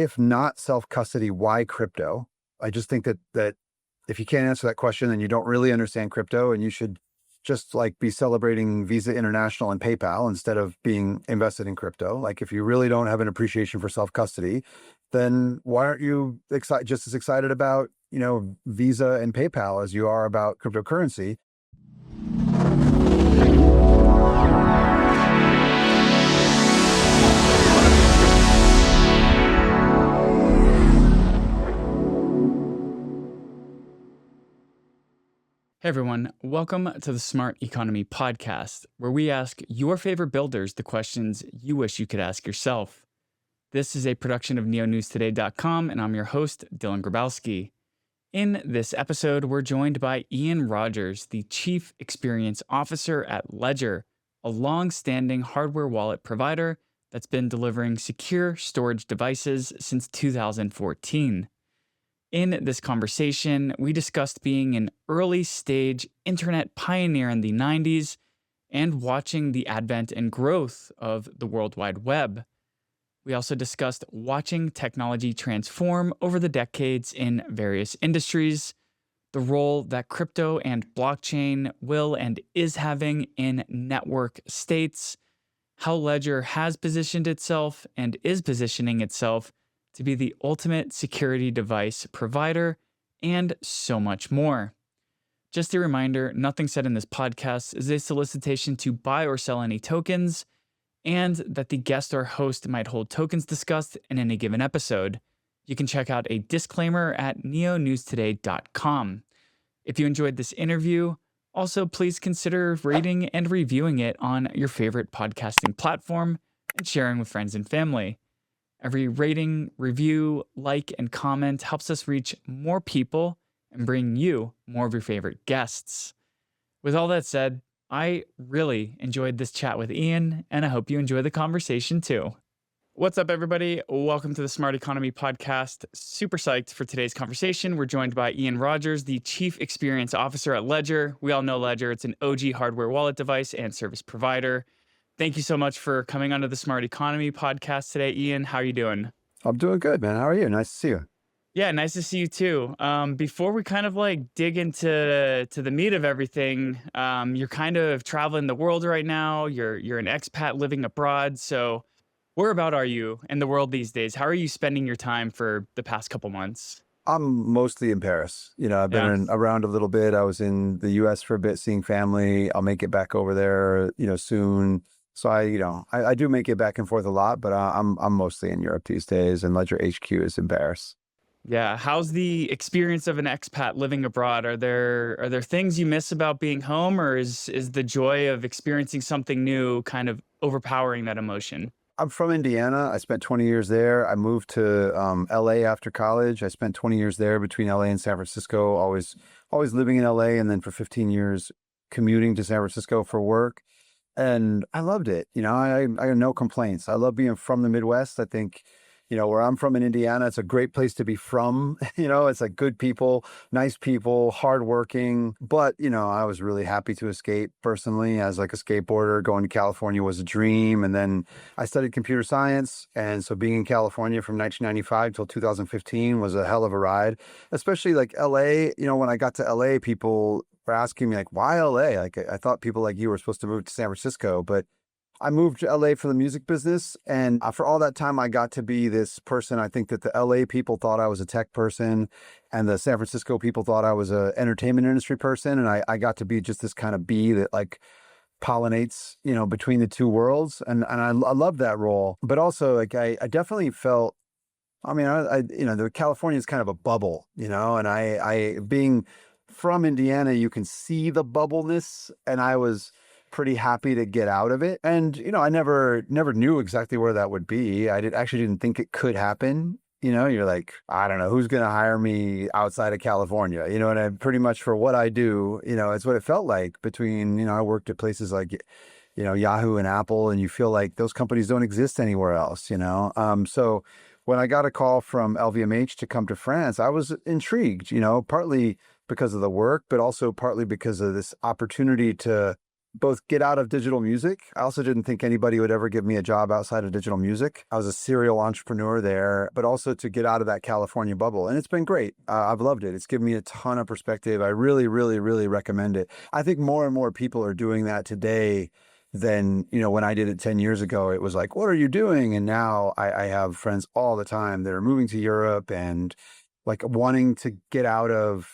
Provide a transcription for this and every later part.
if not self-custody, why crypto? I just think that if you can't answer that question, then you don't really understand crypto, and you should just like be celebrating Visa International and PayPal instead of being invested in crypto. Like if you really don't have an appreciation for self-custody, then why aren't you just as excited about, Visa and PayPal as you are about cryptocurrency? Hey everyone, welcome to the Smart Economy Podcast, where we ask your favorite builders the questions you wish you could ask yourself. This is a production of neonewstoday.com, and I'm your host, Dylan Grabowski. In this episode, we're joined by Ian Rogers, the Chief Experience Officer at Ledger, a long-standing hardware wallet provider that's been delivering secure storage devices since 2014. In this conversation, we discussed being an early-stage internet pioneer in the 90s and watching the advent and growth of the World Wide Web. We also discussed watching technology transform over the decades in various industries, the role that crypto and blockchain will and is having in network states, how Ledger has positioned itself and is positioning itself to be the ultimate security device provider, and so much more. Just a reminder, nothing said in this podcast is a solicitation to buy or sell any tokens, and that the guest or host might hold tokens discussed in any given episode. You can check out a disclaimer at neonewstoday.com. If you enjoyed this interview, also please consider rating and reviewing it on your favorite podcasting platform and sharing with friends and family. Every rating, review, like, and comment helps us reach more people and bring you more of your favorite guests. With all that said, I really enjoyed this chat with Ian, and I hope you enjoy the conversation too. What's up, everybody? Welcome to the Smart Economy Podcast. Super psyched for today's conversation. We're joined by Ian Rogers, the Chief Experience Officer at Ledger. We all know Ledger. It's an OG hardware wallet device and service provider. Thank you so much for coming onto the Smart Economy Podcast today, Ian. How are you doing? I'm doing good, man. How are you? Nice to see you. Yeah, nice to see you too. Before we kind of like dig into the meat of everything, you're kind of traveling the world right now. You're an expat living abroad. So whereabout are you in the world these days? How are you spending your time for the past couple months? I'm mostly in Paris. I've been around a little bit. I was in the US for a bit, seeing family. I'll make it back over there, soon. So I do make it back and forth a lot, but I'm mostly in Europe these days, and Ledger HQ is in Paris. Yeah. How's the experience of an expat living abroad? Are there things you miss about being home, or is the joy of experiencing something new kind of overpowering that emotion? I'm from Indiana. I spent 20 years there. I moved to LA after college. I spent 20 years there between LA and San Francisco, always living in LA, and then for 15 years commuting to San Francisco for work. And I loved it. I have no complaints. I love being from the Midwest. I think, where I'm from in Indiana, it's a great place to be from. It's like good people, nice people, hardworking. But, I was really happy to escape personally as like a skateboarder. Going to California was a dream. And then I studied computer science. And so being in California from 1995 till 2015 was a hell of a ride, especially like LA. When I got to LA, people were asking me like, why LA? Like I thought people like you were supposed to move to San Francisco, but I moved to LA for the music business. And for all that time, I got to be this person. I think that the LA people thought I was a tech person, and the San Francisco people thought I was an entertainment industry person. And I got to be just this kind of bee that like pollinates, between the two worlds. And I love that role. But also like, I definitely felt, the California is kind of a bubble, and I being from Indiana, you can see the bubbleness, and I was pretty happy to get out of it. And, I never knew exactly where that would be. Actually didn't think it could happen. You're like, I don't know, who's going to hire me outside of California? And I pretty much for what I do, it's what it felt like between, I worked at places like, Yahoo and Apple, and you feel like those companies don't exist anywhere else, So when I got a call from LVMH to come to France, I was intrigued, partly because of the work, but also partly because of this opportunity to both get out of digital music. I also didn't think anybody would ever give me a job outside of digital music. I was a serial entrepreneur there, but also to get out of that California bubble. And it's been great. I've loved it. It's given me a ton of perspective. I really, really, really recommend it. I think more and more people are doing that today than, when I did it 10 years ago. It was like, what are you doing? And now I have friends all the time that are moving to Europe and like wanting to get out of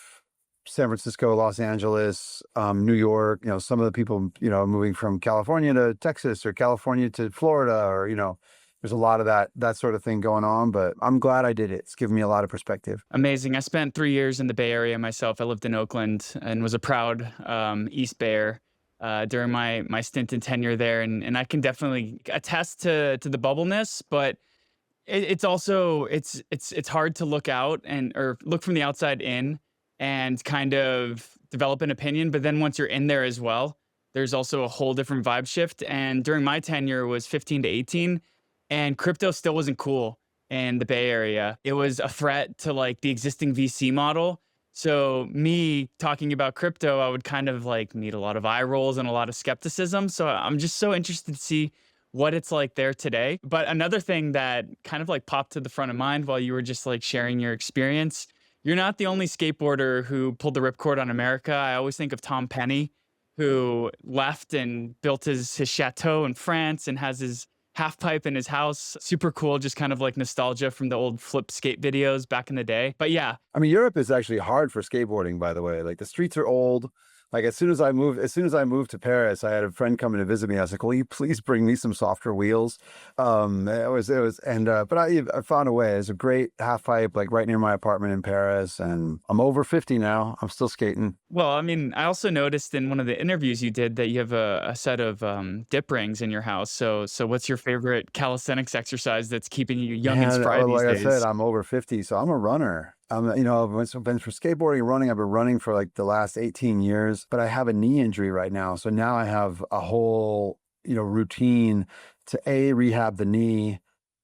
San Francisco, Los Angeles, New York, some of the people, moving from California to Texas or California to Florida, or, there's a lot of that sort of thing going on, but I'm glad I did it. It's given me a lot of perspective. Amazing. I spent 3 years in the Bay Area myself. I lived in Oakland and was a proud East Bayer during my stint and tenure there. And I can definitely attest to the bubbleness, but it's also it's hard to look out or look from the outside in and kind of develop an opinion. But then once you're in there as well, there's also a whole different vibe shift. And during my tenure was 15 to 18, and crypto still wasn't cool in the Bay Area. It was a threat to like the existing VC model. So me talking about crypto, I would kind of like meet a lot of eye rolls and a lot of skepticism. So I'm just so interested to see what it's like there today. But another thing that kind of like popped to the front of mind while you were just like sharing your experience, you're not the only skateboarder who pulled the ripcord on America. I always think of Tom Penny, who left and built his chateau in France and has his half pipe in his house. Super cool, just kind of like nostalgia from the old flip skate videos back in the day. But yeah. I mean, Europe is actually hard for skateboarding, by the way. Like the streets are old. Like as soon as I moved to Paris, I had a friend coming to visit me. I was like, "Will you please bring me some softer wheels?" But I found a way. There's a great half pipe like right near my apartment in Paris, and I'm over 50 now. I'm still skating. Well, I mean, I also noticed in one of the interviews you did that you have a set of dip rings in your house. So what's your favorite calisthenics exercise that's keeping you young and spry these Like I said, days? I'm over 50, so I'm a runner. I've been for skateboarding and running. I've been running for like the last 18 years, but I have a knee injury right now. So now I have a whole, routine to A, rehab the knee,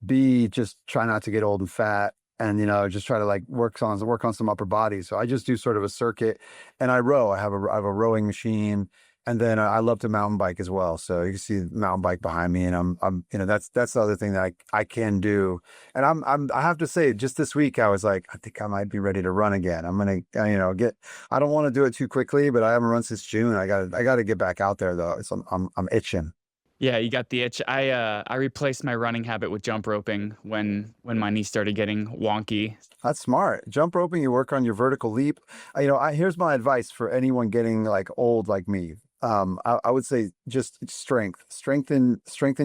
B, just try not to get old and fat, and, just try to like work on some upper body. So I just do sort of a circuit, and I row. I have a rowing machine. And then I love to mountain bike as well. So you can see the mountain bike behind me, and I'm that's the other thing that I can do. And I have to say, just this week I was like, I think I might be ready to run again. I'm gonna I don't want to do it too quickly, but I haven't run since June. I got to get back out there though. I'm itching. Yeah, you got the itch. I replaced my running habit with jump roping when my knee started getting wonky. That's smart. Jump roping, you work on your vertical leap. Here's my advice for anyone getting like old like me. I would say just strengthen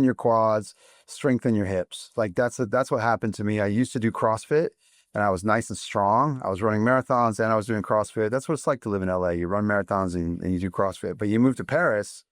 your quads, strengthen your hips. Like that's what happened to me. I used to do CrossFit and I was nice and strong. I was running marathons and I was doing CrossFit. That's what it's like to live in LA. You run marathons and you do CrossFit, but you move to Paris.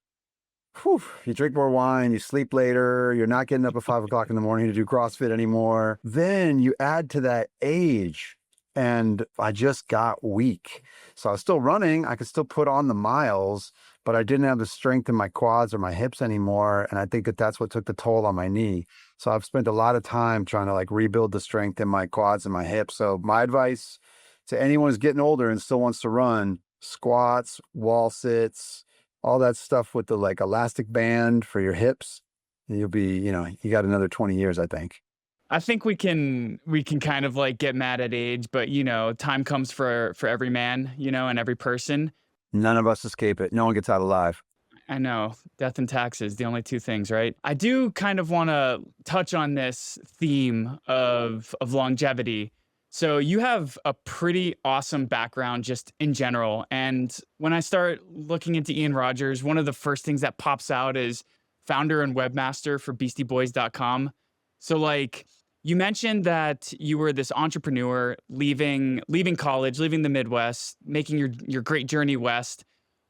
Whew, you drink more wine, you sleep later, you're not getting up at 5 o'clock in the morning to do CrossFit anymore. Then you add to that age, and I just got weak. So I was still running, I could still put on the miles, but I didn't have the strength in my quads or my hips anymore. And I think that's what took the toll on my knee. So I've spent a lot of time trying to like rebuild the strength in my quads and my hips. So my advice to anyone who's getting older and still wants to run: squats, wall sits, all that stuff with the like elastic band for your hips. You'll be, you got another 20 years, I think. I think we can kind of like get mad at age, but time comes for every man, and every person. None of us escape it. No one gets out alive. I know, death and taxes, the only two things, right? I do kind of want to touch on this theme of longevity. So you have a pretty awesome background just in general. And when I start looking into Ian Rogers, one of the first things that pops out is founder and webmaster for beastieboys.com. So like you mentioned that you were this entrepreneur leaving college, leaving the Midwest, making your great journey west.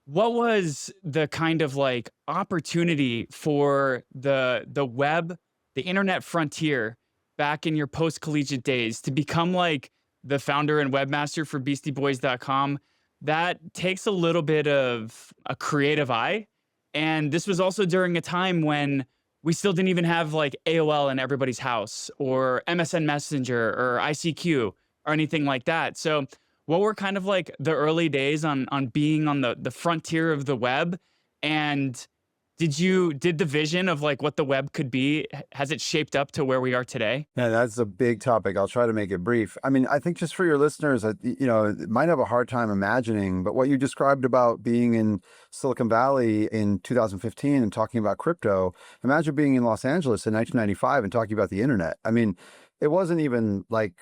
What was the kind of like opportunity for the web, the internet frontier back in your post-collegiate days to become like the founder and webmaster for beastieboys.com? That takes a little bit of a creative eye. And this was also during a time when we still didn't even have like AOL in everybody's house or MSN Messenger or ICQ or anything like that. So what were kind of like the early days on being on the frontier of the web, And did the vision of like what the web could be, has it shaped up to where we are today? Yeah, that's a big topic. I'll try to make it brief. I mean, I think just for your listeners, might have a hard time imagining, but what you described about being in Silicon Valley in 2015 and talking about crypto, imagine being in Los Angeles in 1995 and talking about the internet. I mean, it wasn't even like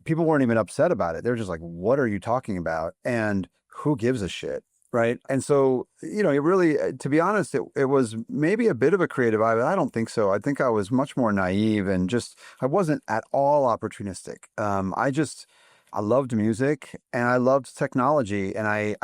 people weren't even upset about it. They're just like, what are you talking about? And who gives a shit? Right. And so, it really, to be honest, it was maybe a bit of a creative eye, but I don't think so. I think I was much more naive and I wasn't at all opportunistic. I loved music and I loved technology. And I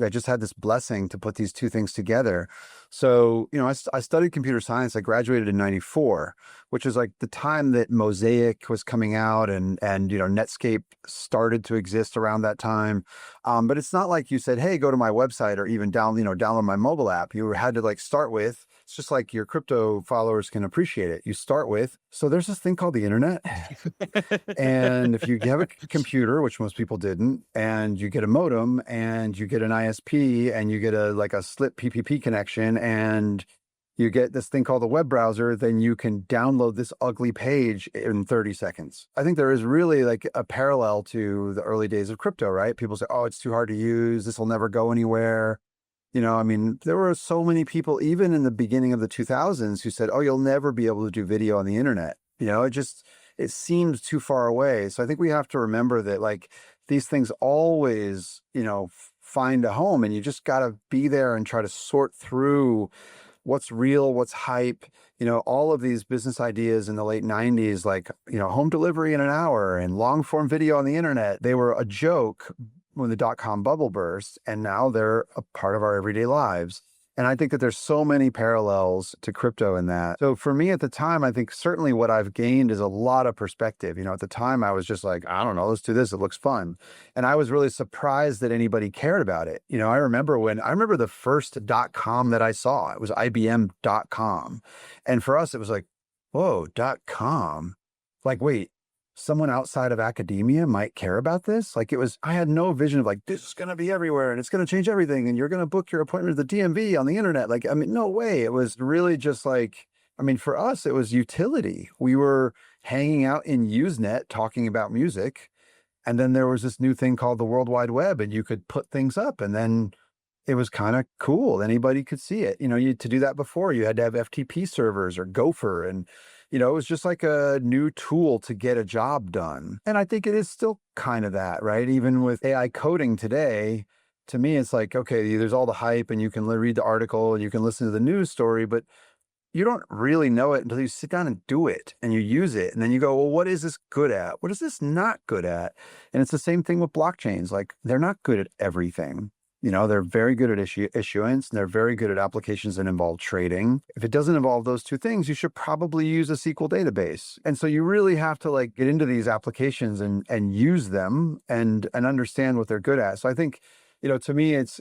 just had this blessing to put these two things together. So, I studied computer science. I graduated in 94, which is like the time that Mosaic was coming out and Netscape started to exist around that time. But it's not like you said, hey, go to my website or even download my mobile app. You had to like start with, it's just like your crypto followers can appreciate it. You start with, so there's this thing called the internet. And if you have a computer, which most people didn't, and you get a modem and you get an ISP and you get a slip PPP connection and you get this thing called the web browser, then you can download this ugly page in 30 seconds. I think there is really like a parallel to the early days of crypto, right? People say, oh, it's too hard to use. This will never go anywhere. I mean, there were so many people, even in the beginning of the 2000s, who said, oh, you'll never be able to do video on the internet. It seems too far away. So I think we have to remember that like these things always, find a home, and you just got to be there and try to sort through what's real, what's hype. All of these business ideas in the late 90s, like, home delivery in an hour and long form video on the internet, they were a joke when the dot-com bubble burst, and now they're a part of our everyday lives. And I think that there's so many parallels to crypto in that. So for me at the time, I think certainly what I've gained is a lot of perspective. At the time I was just like, I don't know, let's do this. It looks fun. And I was really surprised that anybody cared about it. I remember the first .com that I saw, it was IBM.com. And for us, it was like, whoa, .com. Like, wait, someone outside of academia might care about this? Like I had no vision of like, this is going to be everywhere and it's going to change everything and you're going to book your appointment at the DMV on the internet. Like, I mean, no way. It was really just like, for us, it was utility. We were hanging out in Usenet talking about music. And then there was this new thing called the World Wide Web, and you could put things up, and then it was kind of cool. Anybody could see it. To do that before, you had to have FTP servers or Gopher, and it was just like a new tool to get a job done. And I think it is still kind of that, right? Even with AI coding today, to me, it's like, okay, there's all the hype and you can read the article and you can listen to the news story, but you don't really know it until you sit down and do it and you use it. And then you go, well, what is this good at? What is this not good at? And it's the same thing with blockchains. Like, they're not good at everything. They're very good at issuance, and they're very good at applications that involve trading. If it doesn't involve those two things, you should probably use a SQL database. And so you really have to like get into these applications and use them and understand what they're good at. So I think, to me, it's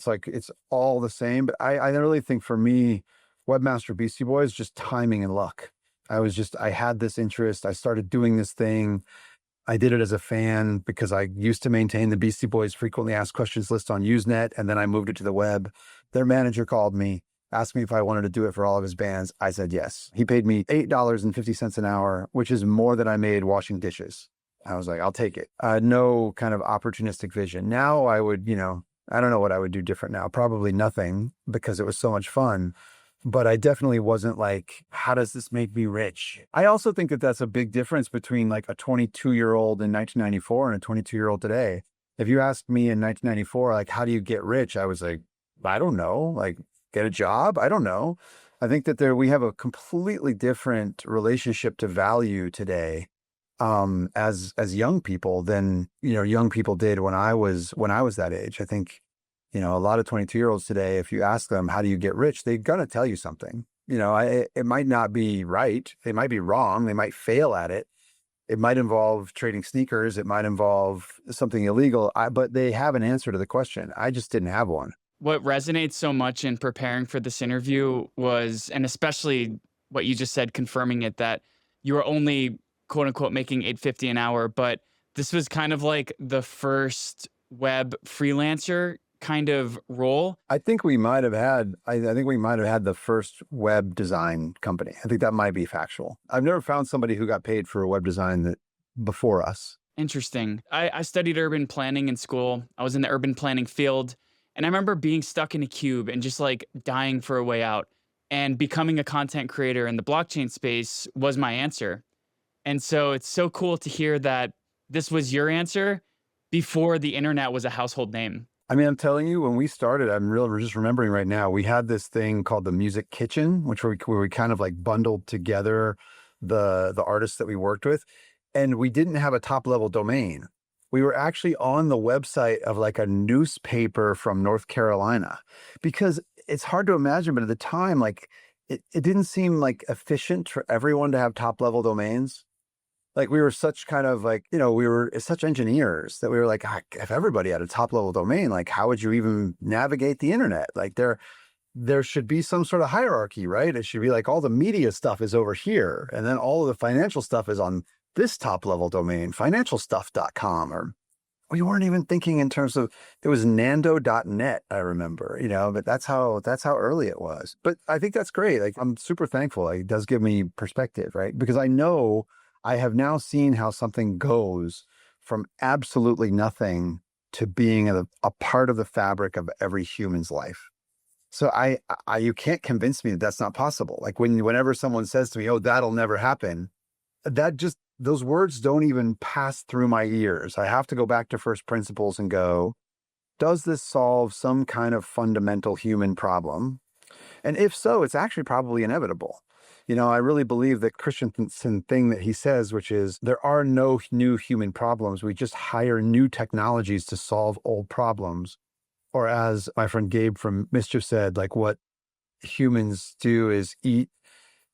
like, it's all the same. But I really think for me, Webmaster Beastie Boys, just timing and luck. I had this interest. I started doing this thing. I did it as a fan because I used to maintain the Beastie Boys frequently asked questions list on Usenet, and then I moved it to the web. Their manager called me, asked me if I wanted to do it for all of his bands. I said yes. He paid me $8.50 an hour, which is more than I made washing dishes. I was like, I'll take it. No kind of opportunistic vision. Now I would, I don't know what I would do different now. Probably nothing, because it was so much fun. But I definitely wasn't like, how does this make me rich? I also think that that's a big difference between like a 22-year-old in 1994 and a 22-year-old today. If you asked me in 1994, like, how do you get rich? I was like, I don't know, like, get a job? I don't know. I think that we have a completely different relationship to value today, as young people than, young people did when I was that age. I think, a lot of 22-year-olds today, if you ask them, how do you get rich? They're going to tell you something. It might not be right. They might be wrong. They might fail at it. It might involve trading sneakers. It might involve something illegal. But they have an answer to the question. I just didn't have one. What resonates so much in preparing for this interview was, and especially what you just said, confirming it, that you were only, quote unquote, making $8.50 an hour, but this was kind of like the first web freelancer kind of role? I think we might have had, I think we might have had the first web design company. I think that might be factual. I've never found somebody who got paid for a web design that before us. Interesting. I studied urban planning in school. I was in the urban planning field. And I remember being stuck in a cube and just like dying for a way out. And becoming a content creator in the blockchain space was my answer. And so it's so cool to hear that this was your answer before the internet was a household name. I mean, I'm telling you, when we started, we're just remembering right now, we had this thing called the Music Kitchen, where we kind of like bundled together the artists that we worked with. And we didn't have a top level domain. We were actually on the website of like a newspaper from North Carolina, because it's hard to imagine, but at the time, like it didn't seem like efficient for everyone to have top level domains. Like we were such kind of like, we were such engineers that we were like, "Ah, if everybody had a top level domain, like how would you even navigate the internet? Like there should be some sort of hierarchy, right? It should be like all the media stuff is over here. And then all of the financial stuff is on this top level domain, financialstuff.com." Or we weren't even thinking in terms of, it was nando.net, I remember, but that's how early it was. But I think that's great. Like I'm super thankful. Like, it does give me perspective, right? Because I know I have now seen how something goes from absolutely nothing to being a part of the fabric of every human's life. So you can't convince me that that's not possible. Like whenever someone says to me, "Oh, that'll never happen," those words don't even pass through my ears. I have to go back to first principles and go, does this solve some kind of fundamental human problem? And if so, it's actually probably inevitable. I really believe that Christensen thing that he says, which is there are no new human problems. We just hire new technologies to solve old problems. Or as my friend Gabe from Mischief said, like what humans do is eat,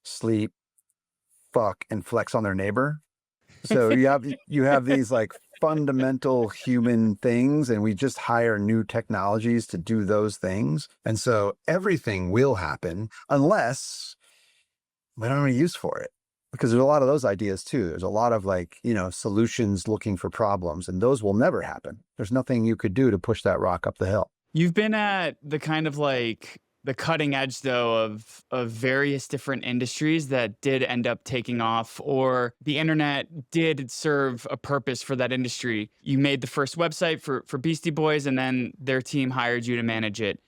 sleep, fuck, and flex on their neighbor. So you have these like fundamental human things, and we just hire new technologies to do those things. And so everything will happen unless we don't have any use for it, because there's a lot of those ideas too. There's a lot of like, solutions looking for problems, and those will never happen. There's nothing you could do to push that rock up the hill. You've been at the kind of like the cutting edge though of various different industries that did end up taking off, or the internet did serve a purpose for that industry. You made the first website for Beastie Boys, and then their team hired you to manage it.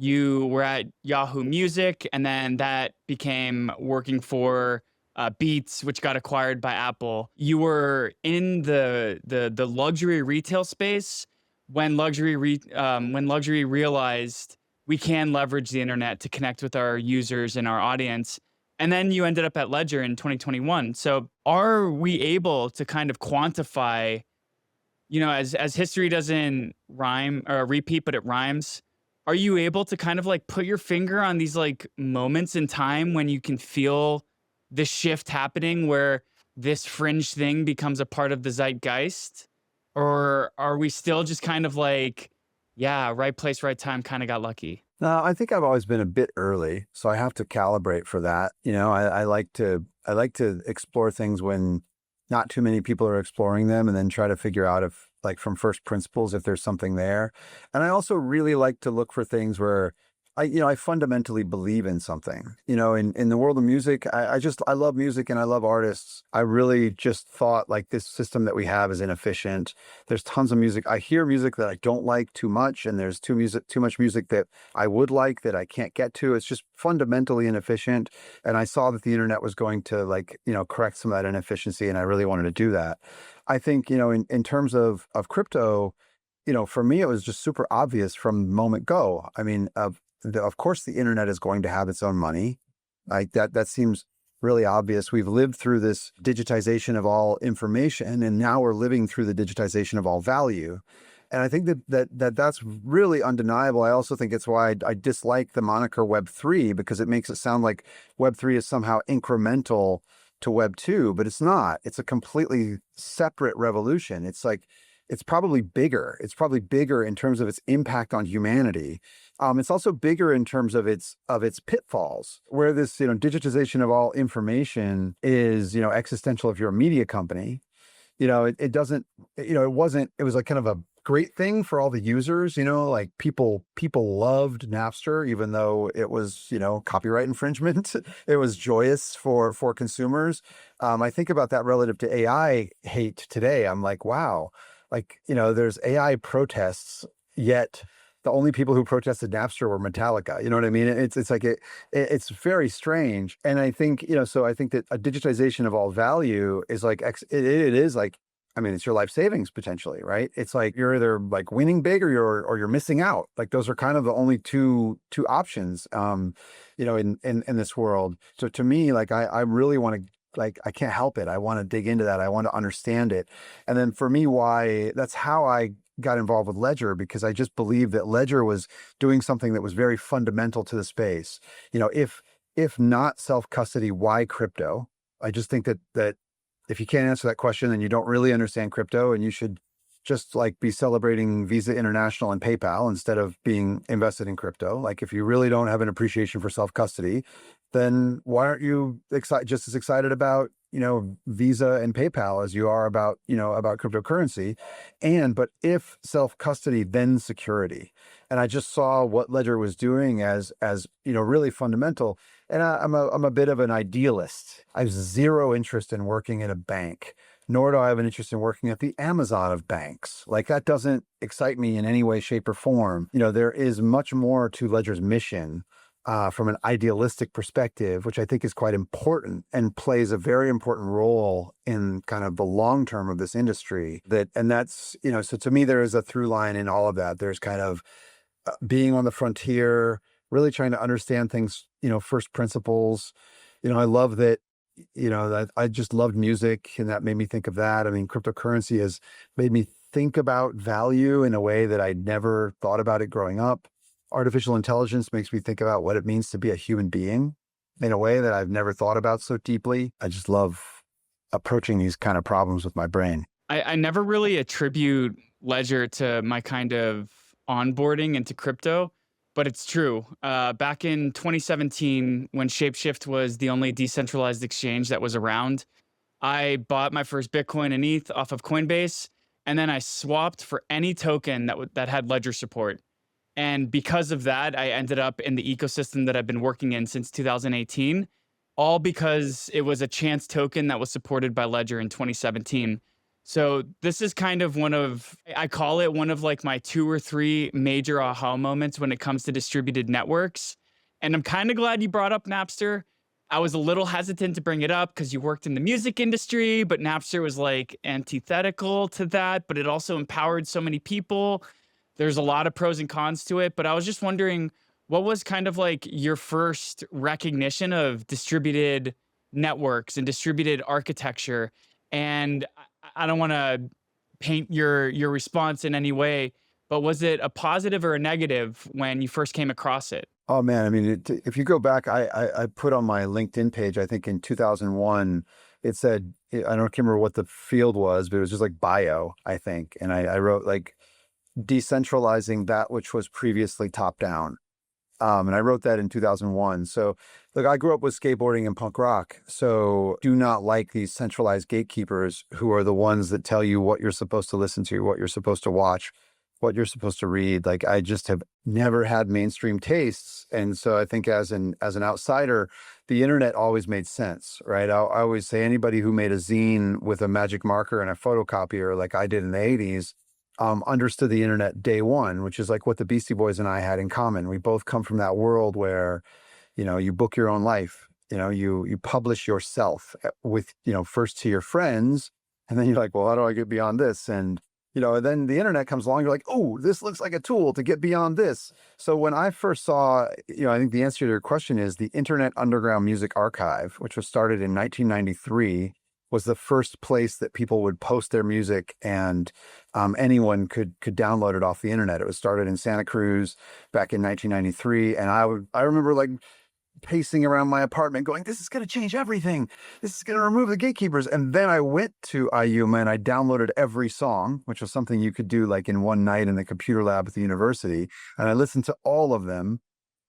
You were at Yahoo Music, and then that became working for Beats, which got acquired by Apple. You were in the luxury retail space when luxury realized we can leverage the internet to connect with our users and our audience. And then you ended up at Ledger in 2021. So are we able to kind of quantify, as history doesn't rhyme or repeat, but it rhymes? Are you able to kind of like put your finger on these like moments in time when you can feel the shift happening where this fringe thing becomes a part of the zeitgeist? Or are we still just kind of like, yeah, right place, right time, kind of got lucky? No, I think I've always been a bit early, so I have to calibrate for that. I like to explore things when not too many people are exploring them, and then try to figure out if, like, from first principles, if there's something there. And I also really like to look for things where I fundamentally believe in something. In the world of music, I love music and I love artists. I really just thought like this system that we have is inefficient. There's tons of music. I hear music that I don't like too much, and there's too much music that I would like that I can't get to. It's just fundamentally inefficient. And I saw that the internet was going to correct some of that inefficiency, and I really wanted to do that. I think, in terms of crypto, for me, it was just super obvious from the moment go. I mean, of course, the internet is going to have its own money. Like that seems really obvious. We've lived through this digitization of all information, and now we're living through the digitization of all value. And I think that's really undeniable. I also think it's why I dislike the moniker Web3, because it makes it sound like Web3 is somehow incremental to Web2, but it's not. It's a completely separate revolution. It's probably bigger. It's probably bigger in terms of its impact on humanity. It's also bigger in terms of its pitfalls, where this digitization of all information is existential if you're a media company. It doesn't. It wasn't. It was like kind of a great thing for all the users, like people loved Napster, even though it was, copyright infringement. It was joyous for consumers. I think about that relative to AI hate today. I'm like, wow, like, there's AI protests, yet the only people who protested Napster were Metallica. You know what I mean? It's like it's very strange. And I think, so I think that a digitization of all value is like, it is like, I mean, it's your life savings potentially, right? It's like you're either like winning big or you're missing out. Like those are kind of the only two options, in this world. So to me, like I really want to, like, I can't help it. I want to dig into that. I want to understand it. And then for me, why that's how I got involved with Ledger, because I just believed that Ledger was doing something that was very fundamental to the space. If not self-custody, why crypto? I just think that if you can't answer that question, then you don't really understand crypto, and you should just like be celebrating Visa International and PayPal instead of being invested in crypto. Like if you really don't have an appreciation for self-custody, then why aren't you just as excited about, Visa and PayPal as you are about, about cryptocurrency? But if self-custody, then security. And I just saw what Ledger was doing as, really fundamental. And I'm a bit of an idealist. I have zero interest in working in a bank, nor do I have an interest in working at the Amazon of banks. Like that doesn't excite me in any way, shape, or form. There is much more to Ledger's mission from an idealistic perspective, which I think is quite important and plays a very important role in kind of the long term of this industry. That's, so to me, there is a through line in all of that. There's kind of being on the frontier, really trying to understand things, first principles. I love that, that I just loved music, and that made me think of that. I mean, cryptocurrency has made me think about value in a way that I'd never thought about it growing up. Artificial intelligence makes me think about what it means to be a human being in a way that I've never thought about so deeply. I just love approaching these kind of problems with my brain. I never really attribute Ledger to my kind of onboarding into crypto, but it's true. Back in 2017, when Shapeshift was the only decentralized exchange that was around, I bought my first Bitcoin and ETH off of Coinbase, and then I swapped for any token that had Ledger support. And because of that, I ended up in the ecosystem that I've been working in since 2018, all because it was a chance token that was supported by Ledger in 2017. So this is kind of I call it one of like my 2 or 3 major aha moments when it comes to distributed networks. And I'm kind of glad you brought up Napster. I was a little hesitant to bring it up because you worked in the music industry, but Napster was like antithetical to that, but it also empowered so many people. There's a lot of pros and cons to it, but I was just wondering, what was kind of like your first recognition of distributed networks and distributed architecture? And I don't want to paint your response in any way, but was it a positive or a negative when you first came across it? Oh man, I mean, if you go back, I put on my LinkedIn page, I think in 2001, it said, I don't remember what the field was, but it was just like bio, I think. And I wrote like, decentralizing that which was previously top down. And I wrote that in 2001. So look, I grew up with skateboarding and punk rock. So do not like these centralized gatekeepers who are the ones that tell you what you're supposed to listen to, what you're supposed to watch, what you're supposed to read. Like I just have never had mainstream tastes. And so I think as an outsider, the internet always made sense, right? I always say anybody who made a zine with a magic marker and a photocopier like I did in the 80s, understood the internet day one, which is like what the Beastie Boys and I had in common. We both come from that world where, you book your own life, you publish yourself with, first to your friends. And then you're like, well, how do I get beyond this? And, then the internet comes along, you're like, oh, this looks like a tool to get beyond this. So when I first saw, I think the answer to your question is the Internet Underground Music Archive, which was started in 1993, was the first place that people would post their music, and anyone could download it off the internet. It was started in Santa Cruz back in 1993, and I remember like pacing around my apartment going, this is going to change everything. This is going to remove the gatekeepers. And then I went to IUMA and I downloaded every song, which was something you could do like in one night in the computer lab at the university. And I listened to all of them,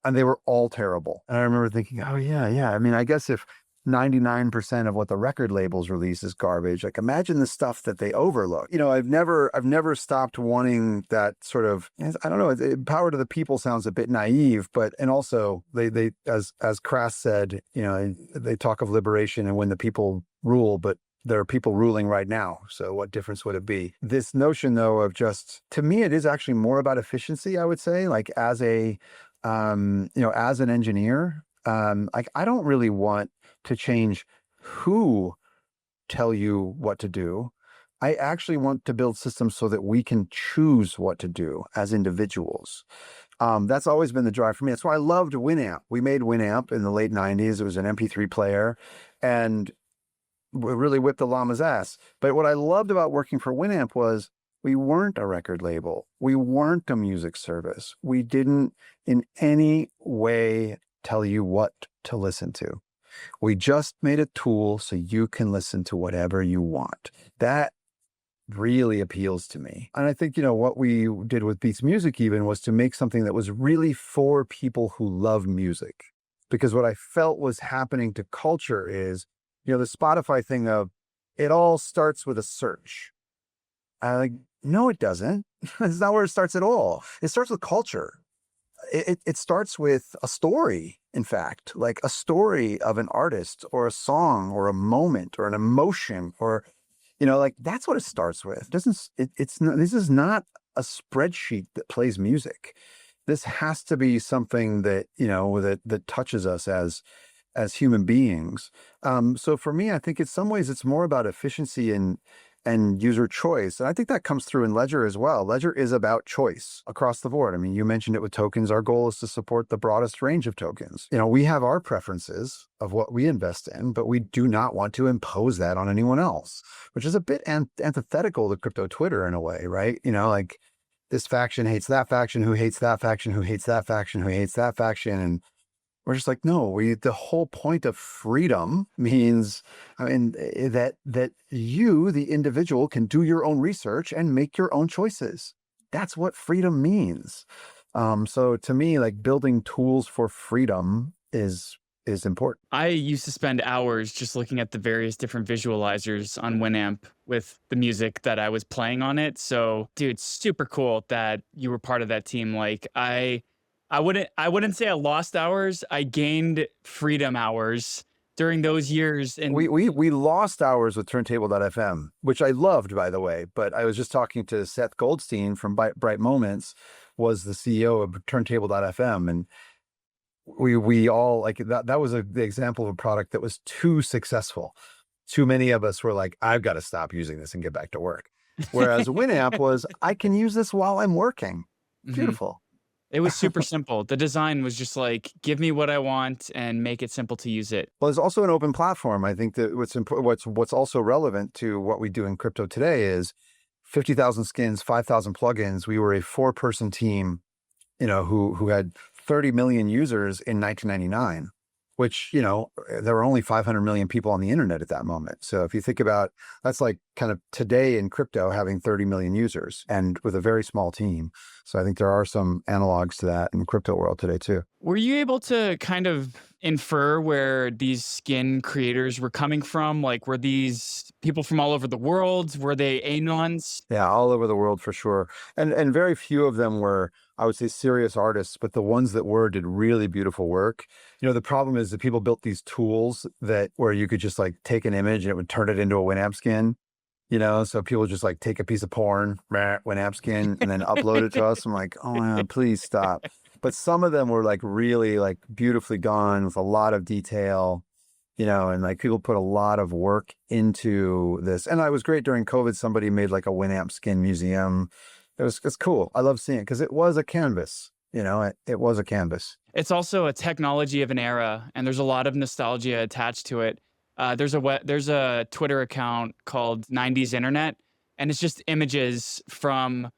and they were all terrible. And I remember thinking, oh yeah. I mean, I guess if 99% of what the record labels release is garbage. Like imagine the stuff that they overlook. I've never stopped wanting that sort of, I don't know, power to the people sounds a bit naive, but, and also they, as Crass said, they talk of liberation and when the people rule, but there are people ruling right now. So what difference would it be? This notion though of just, to me, it is actually more about efficiency, I would say, like as as an engineer, like I don't really want to change who tell you what to do. I actually want to build systems so that we can choose what to do as individuals. That's always been the drive for me. That's why I loved Winamp. We made Winamp in the late 90s. It was an MP3 player and we really whipped the llama's ass. But what I loved about working for Winamp was we weren't a record label. We weren't a music service. We didn't in any way tell you what to listen to. We just made a tool so you can listen to whatever you want. That really appeals to me. And I think, what we did with Beats Music even was to make something that was really for people who love music. Because what I felt was happening to culture is, the Spotify thing of it all starts with a search. I like, no, it doesn't. It's not where it starts at all. It starts with culture. It starts with a story, in fact, like a story of an artist or a song or a moment or an emotion or, like that's what it starts with. This is not a spreadsheet that plays music. This has to be something that, that touches us as human beings. So for me, I think in some ways it's more about efficiency and user choice. And I think that comes through in Ledger as well. Ledger is about choice across the board. I mean, you mentioned it with tokens. Our goal is to support the broadest range of tokens. We have our preferences of what we invest in, but we do not want to impose that on anyone else, which is a bit antithetical to crypto Twitter in a way, right? Like this faction hates that faction, who hates that faction, who hates that faction, who hates that faction. And we're just like, no, the whole point of freedom means, that you, the individual, can do your own research and make your own choices. That's what freedom means. So to me, like building tools for freedom is important. I used to spend hours just looking at the various different visualizers on Winamp with the music that I was playing on it. So, dude, super cool that you were part of that team. Like I wouldn't say I lost hours. I gained freedom hours during those years. And we lost hours with turntable.fm, which I loved, by the way. But I was just talking to Seth Goldstein from Bright Moments, was the CEO of turntable.fm. And we all like that was the example of a product that was too successful. Too many of us were like, I've got to stop using this and get back to work. Whereas Winamp was, I can use this while I'm working. Beautiful. It was super simple. The design was just like, give me what I want and make it simple to use it. Well, there's also an open platform. I think that what's also relevant to what we do in crypto today is 50,000 skins, 5,000 plugins. We were a 4-person team, who had 30 million users in 1999, which, there were only 500 million people on the internet at that moment. So if you think about, that's like kind of today in crypto having 30 million users and with a very small team. So I think there are some analogs to that in the crypto world today too. Were you able to kind of infer where these skin creators were coming from? Like, were these people from all over the world? Were they anons? Yeah, all over the world for sure. And very few of them were, I would say, serious artists, but the ones that were did really beautiful work. The problem is that people built these tools where you could just like take an image and it would turn it into a Winamp skin. So people just like take a piece of porn, Winamp skin, and then upload it to us. I'm like, oh, man, please stop. But some of them were like really like beautifully done with a lot of detail, and like people put a lot of work into this. And it was great during COVID. Somebody made like a Winamp skin museum. It's cool. I love seeing it because it was a canvas. It was a canvas. It's also a technology of an era, and there's a lot of nostalgia attached to it. There's a Twitter account called 90s Internet, and it's just images from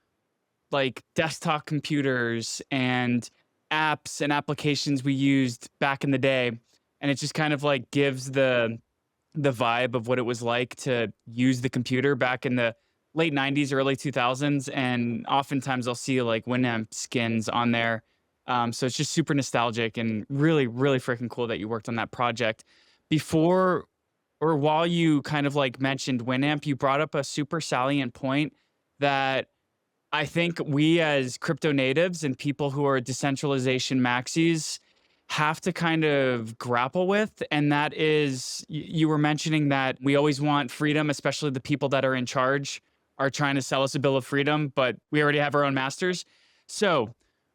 like desktop computers and apps and applications we used back in the day. And it just kind of like gives the vibe of what it was like to use the computer back in the late 90s, early 2000s. And oftentimes I'll see like Winamp skins on there. So it's just super nostalgic and really, really freaking cool that you worked on that project. before or while you kind of like mentioned Winamp, you brought up a super salient point that I think we as crypto natives and people who are decentralization maxis have to kind of grapple with. And that is, you were mentioning that we always want freedom, especially the people that are in charge are trying to sell us a bill of freedom, but we already have our own masters. So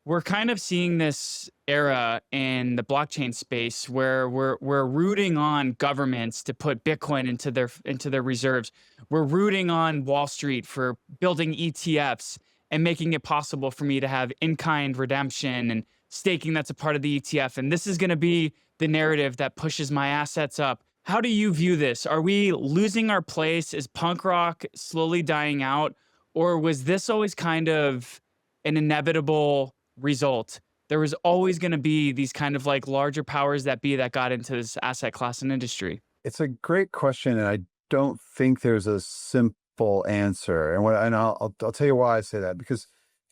we're kind of seeing this era in the blockchain space where we're rooting on governments to put Bitcoin into their reserves. We're rooting on Wall Street for building ETFs and making it possible for me to have in-kind redemption and staking that's a part of the ETF. And this is going to be the narrative that pushes my assets up. How do you view this? Are we losing our place? Is punk rock slowly dying out? Or was this always kind of an inevitable result? There was always going to be these kind of like larger powers that be that got into this asset class and industry. It's a great question, and I don't think there's a simple answer. And I'll tell you why I say that, because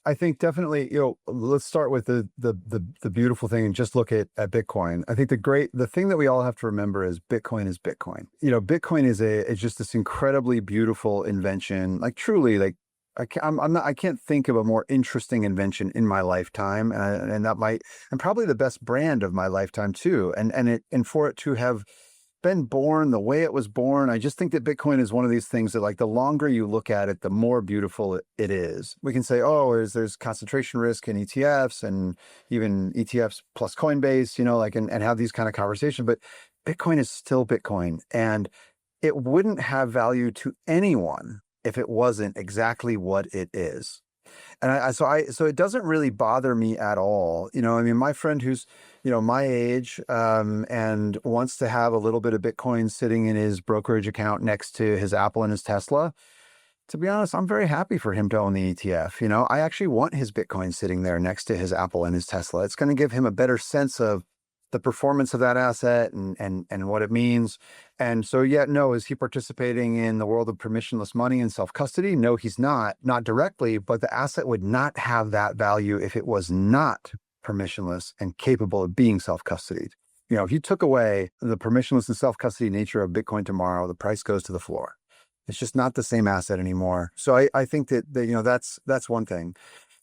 I think definitely, let's start with the beautiful thing and just look at Bitcoin. I think the thing that we all have to remember is Bitcoin is Bitcoin. Bitcoin is just this incredibly beautiful invention. Like truly, like I can't think of a more interesting invention in my lifetime, and probably the best brand of my lifetime too. And for it to have been born the way it was born, I just think that Bitcoin is one of these things that, like, the longer you look at it, the more beautiful it is. We can say, oh, there's concentration risk in ETFs and even ETFs plus Coinbase, and have these kind of conversations. But Bitcoin is still Bitcoin, and it wouldn't have value to anyone if it wasn't exactly what it is. And so it doesn't really bother me at all. My friend who's, my age, and wants to have a little bit of Bitcoin sitting in his brokerage account next to his Apple and his Tesla. To be honest, I'm very happy for him to own the ETF. I actually want his Bitcoin sitting there next to his Apple and his Tesla. It's going to give him a better sense of the performance of that asset and what it means. And so, no, is he participating in the world of permissionless money and self-custody? No, he's not directly, but the asset would not have that value if it was not permissionless and capable of being self-custodied. If you took away the permissionless and self-custody nature of Bitcoin tomorrow, the price goes to the floor. It's just not the same asset anymore. So I think that's one thing.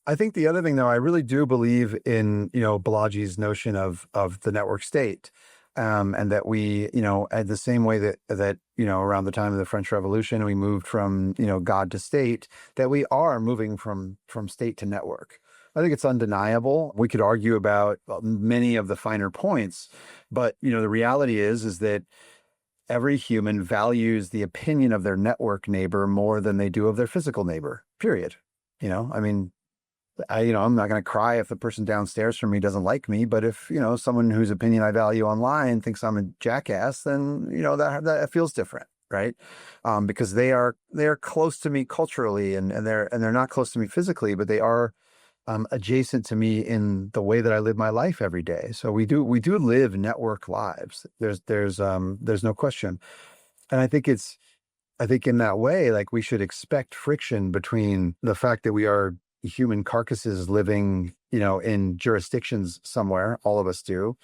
I think the other thing, though, I really do believe in, Balaji's notion of the network state, and that we, at the same way that around the time of the French Revolution, we moved from, God to state, that we are moving from state to network. I think it's undeniable. We could argue about many of the finer points, but, the reality is that every human values the opinion of their network neighbor more than they do of their physical neighbor, period. I'm not going to cry if the person downstairs from me doesn't like me, but if, someone whose opinion I value online thinks I'm a jackass, then, that feels different, right? Because they are close to me culturally, and they're not close to me physically, but they are adjacent to me in the way that I live my life every day. So we do live network lives. There's no question. And I think in that way, like, we should expect friction between the fact that we are human carcasses living, in jurisdictions somewhere, all of us do,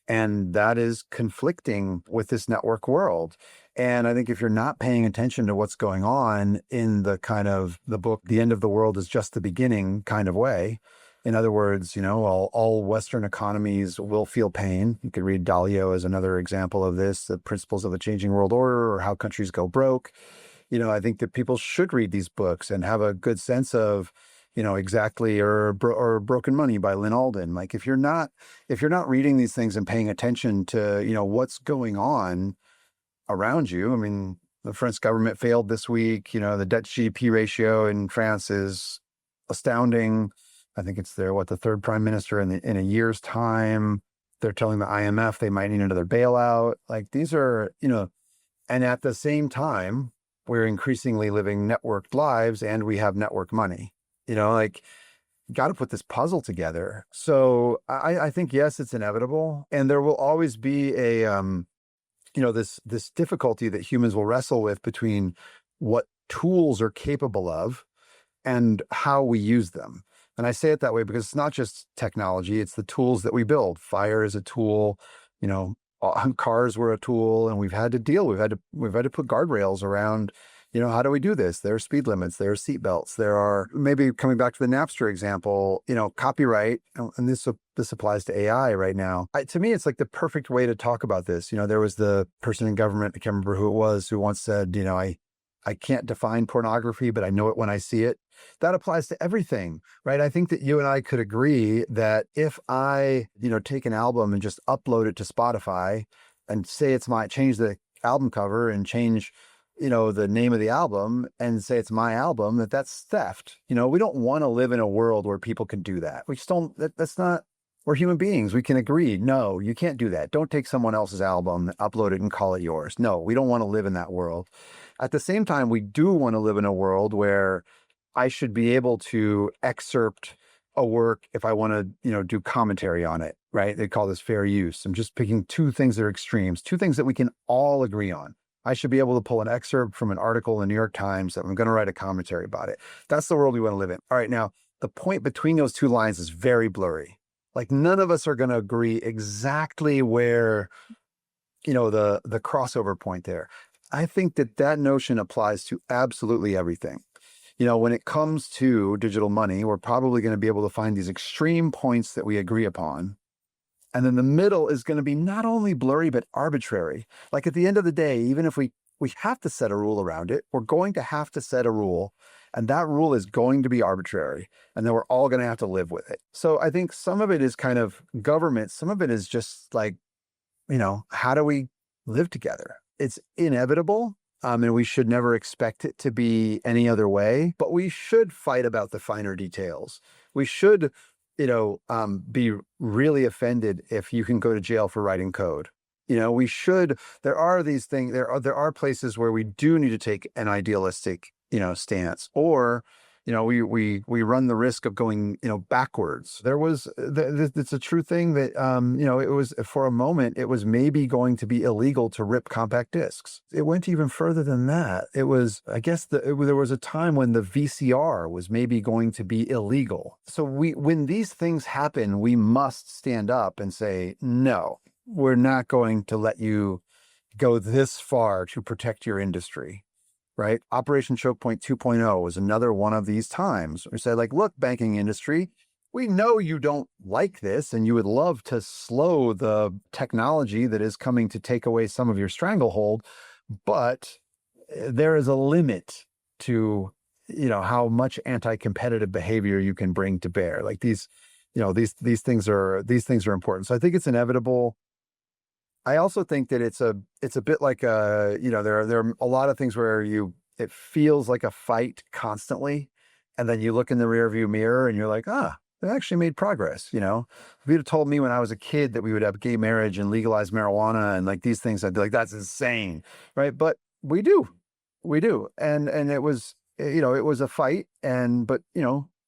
and that is conflicting with this network world. And I think if you're not paying attention to what's going on in the kind of the book, The End of the World is Just the Beginning kind of way, in other words, all Western economies will feel pain. You could read Dalio as another example of this, The Principles of the Changing World Order, or How Countries Go Broke. I think that people should read these books and have a good sense of, exactly, or Broken Money by Lynn Alden. Like, if you're not reading these things and paying attention to, what's going on around you. The French government failed this week. The debt GDP ratio in France is astounding. I think it's the third prime minister in a year's time. They're telling the IMF they might need another bailout. Like, these are, and at the same time, we're increasingly living networked lives, and we have network money. Got to put this puzzle together. So I think, yes, it's inevitable, and there will always be a this difficulty that humans will wrestle with between what tools are capable of and how we use them. And I say it that way because it's not just technology; it's the tools that we build. Fire is a tool. Cars were a tool, and we've had to deal. We've had to put guardrails around. How do we do this? There are speed limits. There are seat belts. There are, maybe coming back to the Napster example. Copyright, and this applies to AI right now. To me, it's like the perfect way to talk about this. There was the person in government, I can't remember who it was, who once said, I can't define pornography, but I know it when I see it. That applies to everything, right? I think that you and I could agree that if I, take an album and just upload it to Spotify and say change the album cover and change, the name of the album and say it's my album, that's theft. We don't want to live in a world where people can do that. We just don't, that's not, we're human beings. We can agree. No, you can't do that. Don't take someone else's album, upload it and call it yours. No, we don't want to live in that world. At the same time, we do want to live in a world where I should be able to excerpt a work if I want to, do commentary on it, right? They call this fair use. I'm just picking two things that are extremes, two things that we can all agree on. I should be able to pull an excerpt from an article in the New York Times that I'm going to write a commentary about it. That's the world we want to live in. All right, now, the point between those two lines is very blurry. Like, none of us are going to agree exactly where, the crossover point there. I think that notion applies to absolutely everything. When it comes to digital money, we're probably going to be able to find these extreme points that we agree upon. And then the middle is going to be not only blurry, but arbitrary. Like, at the end of the day, even if we have to set a rule around it, we're going to have to set a rule. And that rule is going to be arbitrary. And then we're all going to have to live with it. So I think some of it is kind of government. Some of it is just like, how do we live together? It's inevitable. And we should never expect it to be any other way, but we should fight about the finer details. We should, be really offended if you can go to jail for writing code. There are these things, there are places where we do need to take an idealistic, stance, or, we run the risk of going, backwards. It's a true thing that, it was, for a moment, it was maybe going to be illegal to rip compact discs. It went even further than that. It was, I guess, there was a time when the VCR was maybe going to be illegal. So when these things happen, we must stand up and say, no, we're not going to let you go this far to protect your industry. Right? Operation Choke Point 2.0 was another one of these times. We said, like, look, banking industry, we know you don't like this and you would love to slow the technology that is coming to take away some of your stranglehold, but there is a limit to, how much anti-competitive behavior you can bring to bear. Like, these things are important. So I think it's inevitable. I also think that it's a bit like there are a lot of things where it feels like a fight constantly, and then you look in the rearview mirror and you're like, they actually made progress. If you'd have told me when I was a kid that we would have gay marriage and legalize marijuana and like these things, I'd be like, that's insane, right? But we do, and it was it was a fight, but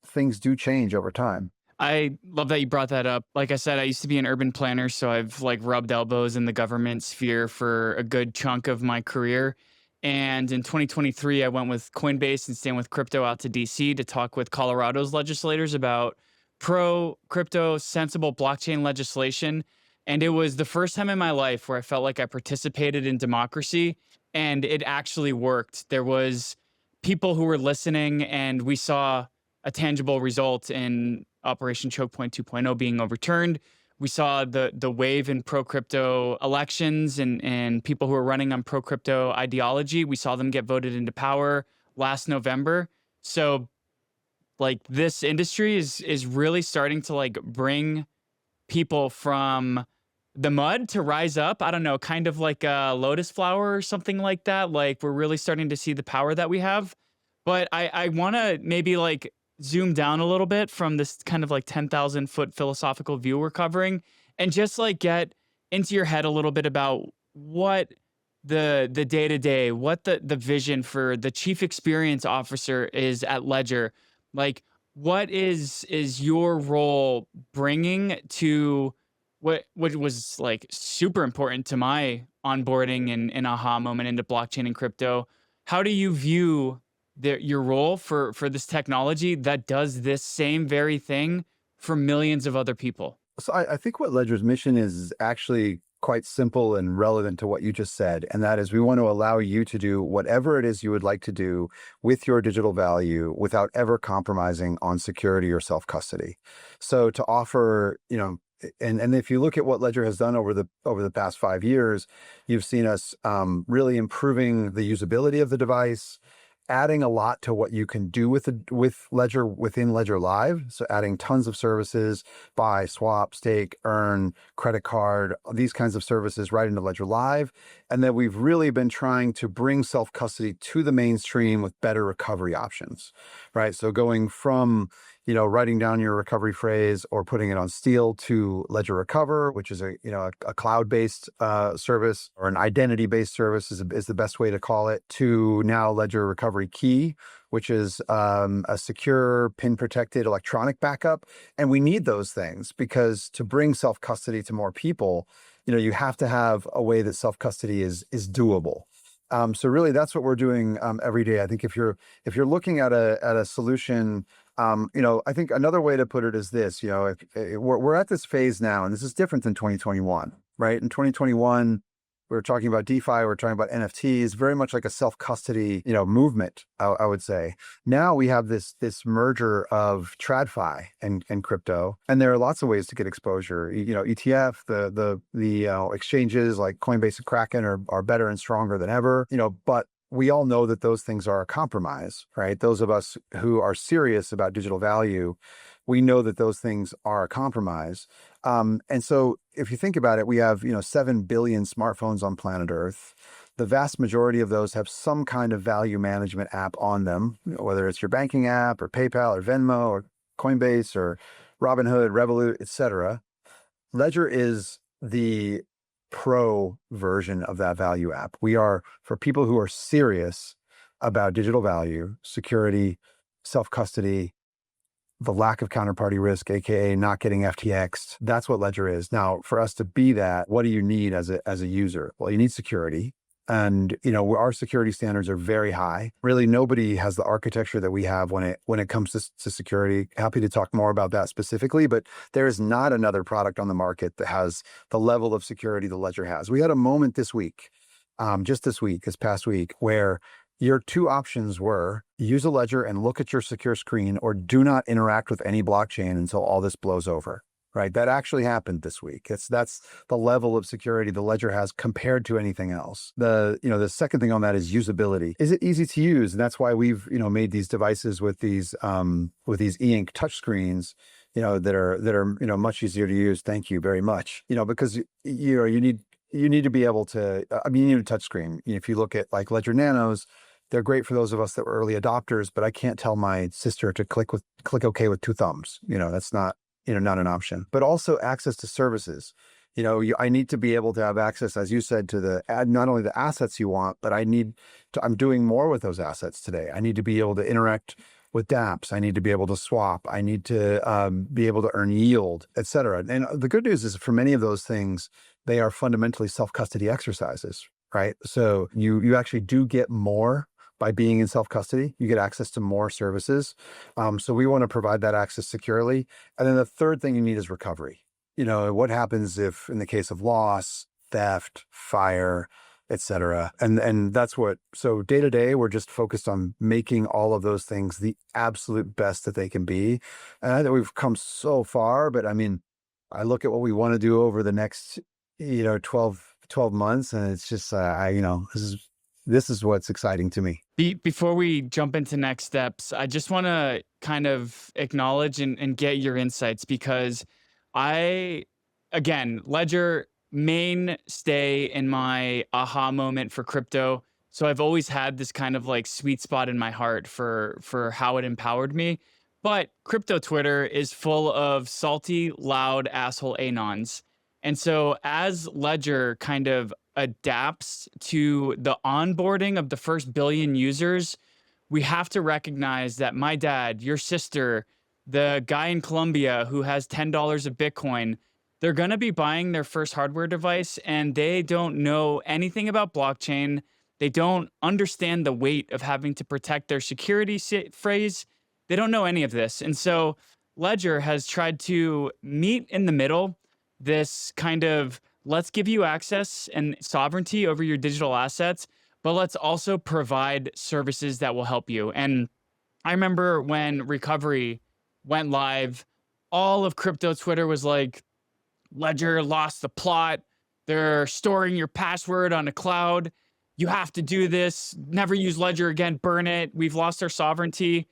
things do change over time. I love that you brought that up. Like I said, I used to be an urban planner, so I've like rubbed elbows in the government sphere for a good chunk of my career. And in 2023, I went with Coinbase and Stand with Crypto out to DC to talk with Colorado's legislators about pro crypto sensible blockchain legislation. And it was the first time in my life where I felt like I participated in democracy and it actually worked. There was people who were listening, and we saw a tangible result in Operation Choke Point 2.0 being overturned. We saw the wave in pro crypto elections and people who are running on pro crypto ideology. We saw them get voted into power last November. So like, this industry is really starting to like bring people from the mud to rise up. I don't know, kind of like a lotus flower or something like that. Like, we're really starting to see the power that we have. But I want to maybe like zoom down a little bit from this kind of like 10,000 foot philosophical view we're covering, and just like get into your head a little bit about what the day to day, what the vision for the chief experience officer is at Ledger. Like, what is your role bringing to what was like super important to my onboarding and aha moment into blockchain and crypto? How do you view your role for this technology that does this same very thing for millions of other people? So I think what Ledger's mission is actually quite simple and relevant to what you just said. And that is, we want to allow you to do whatever it is you would like to do with your digital value without ever compromising on security or self-custody. So to offer, and if you look at what Ledger has done over the past 5 years, you've seen us really improving the usability of the device, adding a lot to what you can do with Ledger within Ledger Live. So adding tons of services, buy, swap, stake, earn, credit card, these kinds of services right into Ledger Live. And then we've really been trying to bring self-custody to the mainstream with better recovery options, right? So going from writing down your recovery phrase or putting it on Steel to Ledger Recover, which is a cloud-based service, or an identity-based service is the best way to call it, to now Ledger Recovery Key, which is a secure PIN-protected electronic backup. And we need those things because to bring self-custody to more people, you have to have a way that self-custody is doable. So really, that's what we're doing every day. I think if you're looking at a solution, I think another way to put it is this: if we're at this phase now, and this is different than 2021, right? In 2021, we were talking about DeFi, we were talking about NFTs, very much like a self-custody, movement, I would say. Now we have this merger of TradFi and crypto, and there are lots of ways to get exposure. ETF, the exchanges like Coinbase and Kraken are better and stronger than ever. But we all know that those things are a compromise, right? Those of us who are serious about digital value, we know that those things are a compromise. And so if you think about it, we have, 7 billion smartphones on planet Earth. The vast majority of those have some kind of value management app on them, whether it's your banking app or PayPal or Venmo or Coinbase or Robinhood, Revolut, etc. Ledger is the pro version of that value app. We are for people who are serious about digital value, security, self-custody, the lack of counterparty risk, aka not getting FTX'd. That's what Ledger is. Now, for us to be that, what do you need as a user? Well, you need security. And our security standards are very high. Really, nobody has the architecture that we have when it comes to security. Happy to talk more about that specifically, but there is not another product on the market that has the level of security the Ledger has. We had a moment this week, this past week, where your two options were use a Ledger and look at your secure screen, or do not interact with any blockchain until all this blows over. Right, that actually happened this week. That's the level of security the Ledger has compared to anything else. The second thing on that is usability. Is it easy to use? And that's why we've made these devices with these e-ink touchscreens, that are much easier to use. Thank you very much. Because you need to be able to. You need a touchscreen. If you look at like Ledger Nanos, they're great for those of us that were early adopters. But I can't tell my sister to click OK with two thumbs. That's not. Not an option. But also access to services. I need to be able to have access, as you said, to not only the assets you want, but I'm doing more with those assets today. I need to be able to interact with dApps. I need to be able to swap. I need to be able to earn yield, et cetera. And the good news is, for many of those things, they are fundamentally self-custody exercises, right? So you actually do get more by being in self-custody. You get access to more services. So we want to provide that access securely. And then the third thing you need is recovery. What happens if, in the case of loss, theft, fire, et cetera. And that's so day to day, we're just focused on making all of those things the absolute best that they can be. And I think we've come so far, but I look at what we want to do over the next, 12 months, and it's just, this is what's exciting to me. Before we jump into next steps, I just want to kind of acknowledge and get your insights, because Ledger, mainstay in my aha moment for crypto. So I've always had this kind of like sweet spot in my heart for how it empowered me. But crypto Twitter is full of salty, loud asshole anons. And so as Ledger kind of adapts to the onboarding of the first billion users, we have to recognize that my dad, your sister, the guy in Colombia who has $10 of Bitcoin, they're going to be buying their first hardware device, and they don't know anything about blockchain. They don't understand the weight of having to protect their security phrase. They don't know any of this. And so Ledger has tried to meet in the middle, this kind of let's give you access and sovereignty over your digital assets, but let's also provide services that will help you. And I remember when recovery went live, all of crypto Twitter was like, Ledger lost the plot. They're storing your password on a cloud. You have to do this. Never use Ledger again. Burn it. We've lost our sovereignty.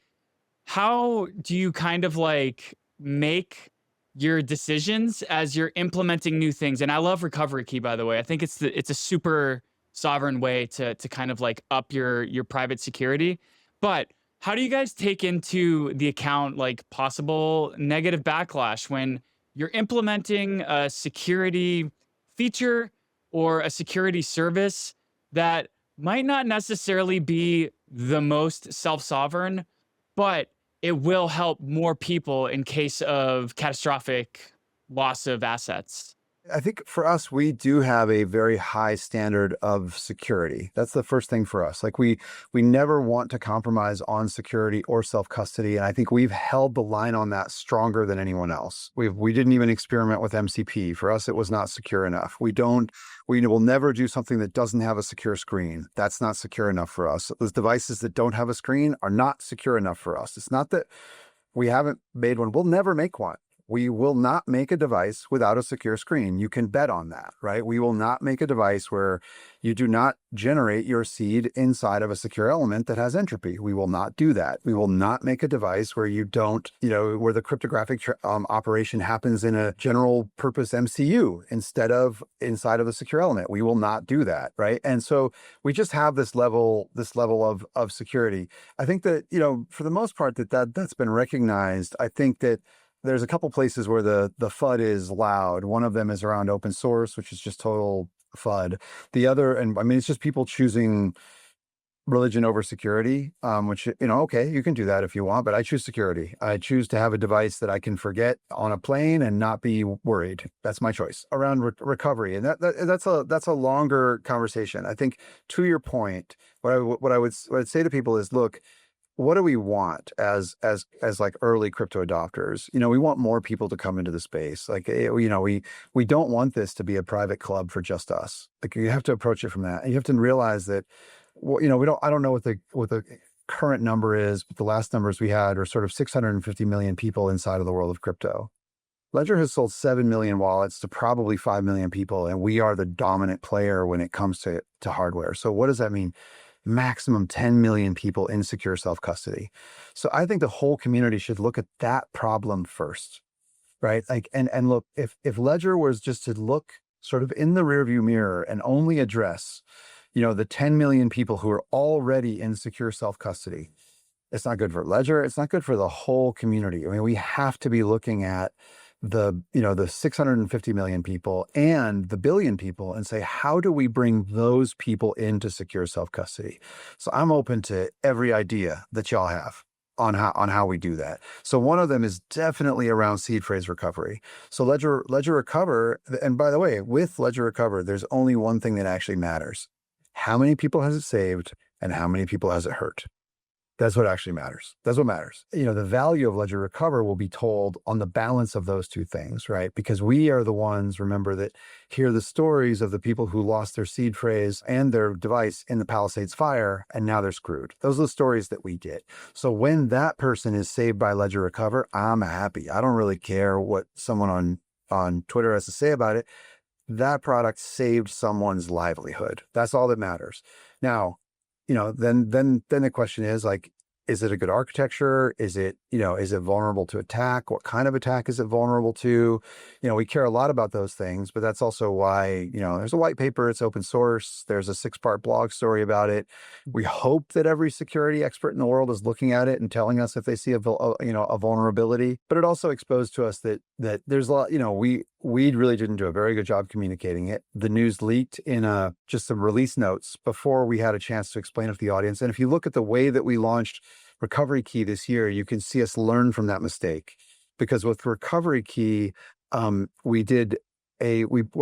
How do you kind of like make your decisions as you're implementing new things? And I love recovery key, by the way. I think it's a super sovereign way to kind of like up your private security. But how do you guys take into the account like possible negative backlash when you're implementing a security feature or a security service that might not necessarily be the most self-sovereign, but it will help more people in case of catastrophic loss of assets? I think for us, we do have a very high standard of security. That's the first thing for us. Like we never want to compromise on security or self-custody. And I think we've held the line on that stronger than anyone else. We didn't even experiment with MCP. For us, it was not secure enough. We will never do something that doesn't have a secure screen. That's not secure enough for us. Those devices that don't have a screen are not secure enough for us. It's not that we haven't made one. We'll never make one. We will not make a device without a secure screen. You can bet on that, right? We will not make a device where you do not generate your seed inside of a secure element that has entropy. We will not do that. We will not make a device where you don't, where the cryptographic operation happens in a general purpose MCU instead of inside of a secure element. We will not do that, right? And so we just have this level of security. I think that, for the most part, that's been recognized. I think that there's a couple places where the FUD is loud. One of them is around open source, which is just total FUD. The other, and I mean, it's just people choosing religion over security, which, okay, you can do that if you want, but I choose security. I choose to have a device that I can forget on a plane and not be worried. That's my choice around recovery. And that's a longer conversation. I think to your point, what I would say to people is, look, what do we want as like early crypto adopters? We want more people to come into the space. Like, we don't want this to be a private club for just us. Like, you have to approach it from that. And you have to realize that, I don't know what the current number is, but the last numbers we had were sort of 650 million people inside of the world of crypto. Ledger has sold 7 million wallets to probably 5 million people, and we are the dominant player when it comes to hardware. So what does that mean? Maximum 10 million people in secure self-custody. So I think the whole community should look at that problem first, right? Like, and look, if Ledger was just to look sort of in the rearview mirror and only address, the 10 million people who are already in secure self-custody, it's not good for Ledger. It's not good for the whole community. I mean, we have to be looking at the 650 million people and the billion people and say, how do we bring those people into secure self-custody? So I'm open to every idea that y'all have on how we do that. So one of them is definitely around seed phrase recovery. So Ledger Recover, and by the way, with Ledger Recover, there's only one thing that actually matters. How many people has it saved and how many people has it hurt? That's what actually matters. That's what matters. The value of Ledger Recover will be told on the balance of those two things, right? Because we are the ones, remember, that hear the stories of the people who lost their seed phrase and their device in the Palisades fire, and now they're screwed. Those are the stories that we get. So when that person is saved by Ledger Recover, I'm happy. I don't really care what someone on Twitter has to say about it. That product saved someone's livelihood. That's all that matters. Now, then the question is, like, is it a good architecture? Is it vulnerable to attack? What kind of attack is it vulnerable to? We care a lot about those things, but that's also why, there's a white paper, it's open source. There's a 6-part blog story about it. We hope that every security expert in the world is looking at it and telling us if they see a vulnerability, but it also exposed to us that there's a lot, we really didn't do a very good job communicating it. The news leaked in just some release notes before we had a chance to explain it to the audience. And if you look at the way that we launched Recovery Key this year, you can see us learn from that mistake. Because with Recovery Key, what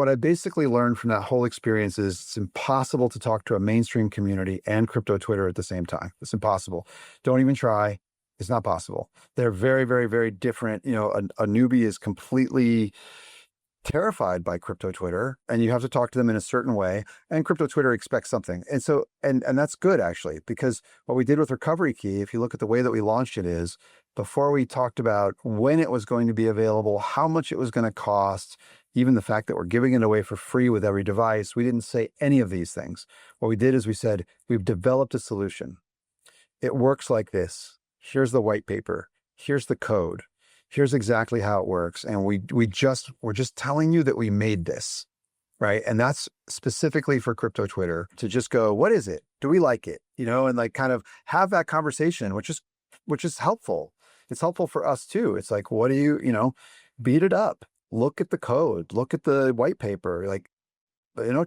I basically learned from that whole experience is it's impossible to talk to a mainstream community and crypto Twitter at the same time. It's impossible. Don't even try. It's not possible. They're very, very, very different. A newbie is completely terrified by crypto Twitter, and you have to talk to them in a certain way, and crypto Twitter expects something. And so, and that's good actually, because what we did with Recovery Key, if you look at the way that we launched it, is before we talked about when it was going to be available, how much it was going to cost, even the fact that we're giving it away for free with every device, we didn't say any of these things. What we did is we said, we've developed a solution. It works like this. Here's the white paper. Here's the code. Here's exactly how it works. And we're just telling you that we made this, right? And that's specifically for crypto Twitter, to just go, what is it? Do we like it? And like kind of have that conversation, which is helpful. It's helpful for us too. It's like, what do you beat it up, look at the code, look at the white paper, like,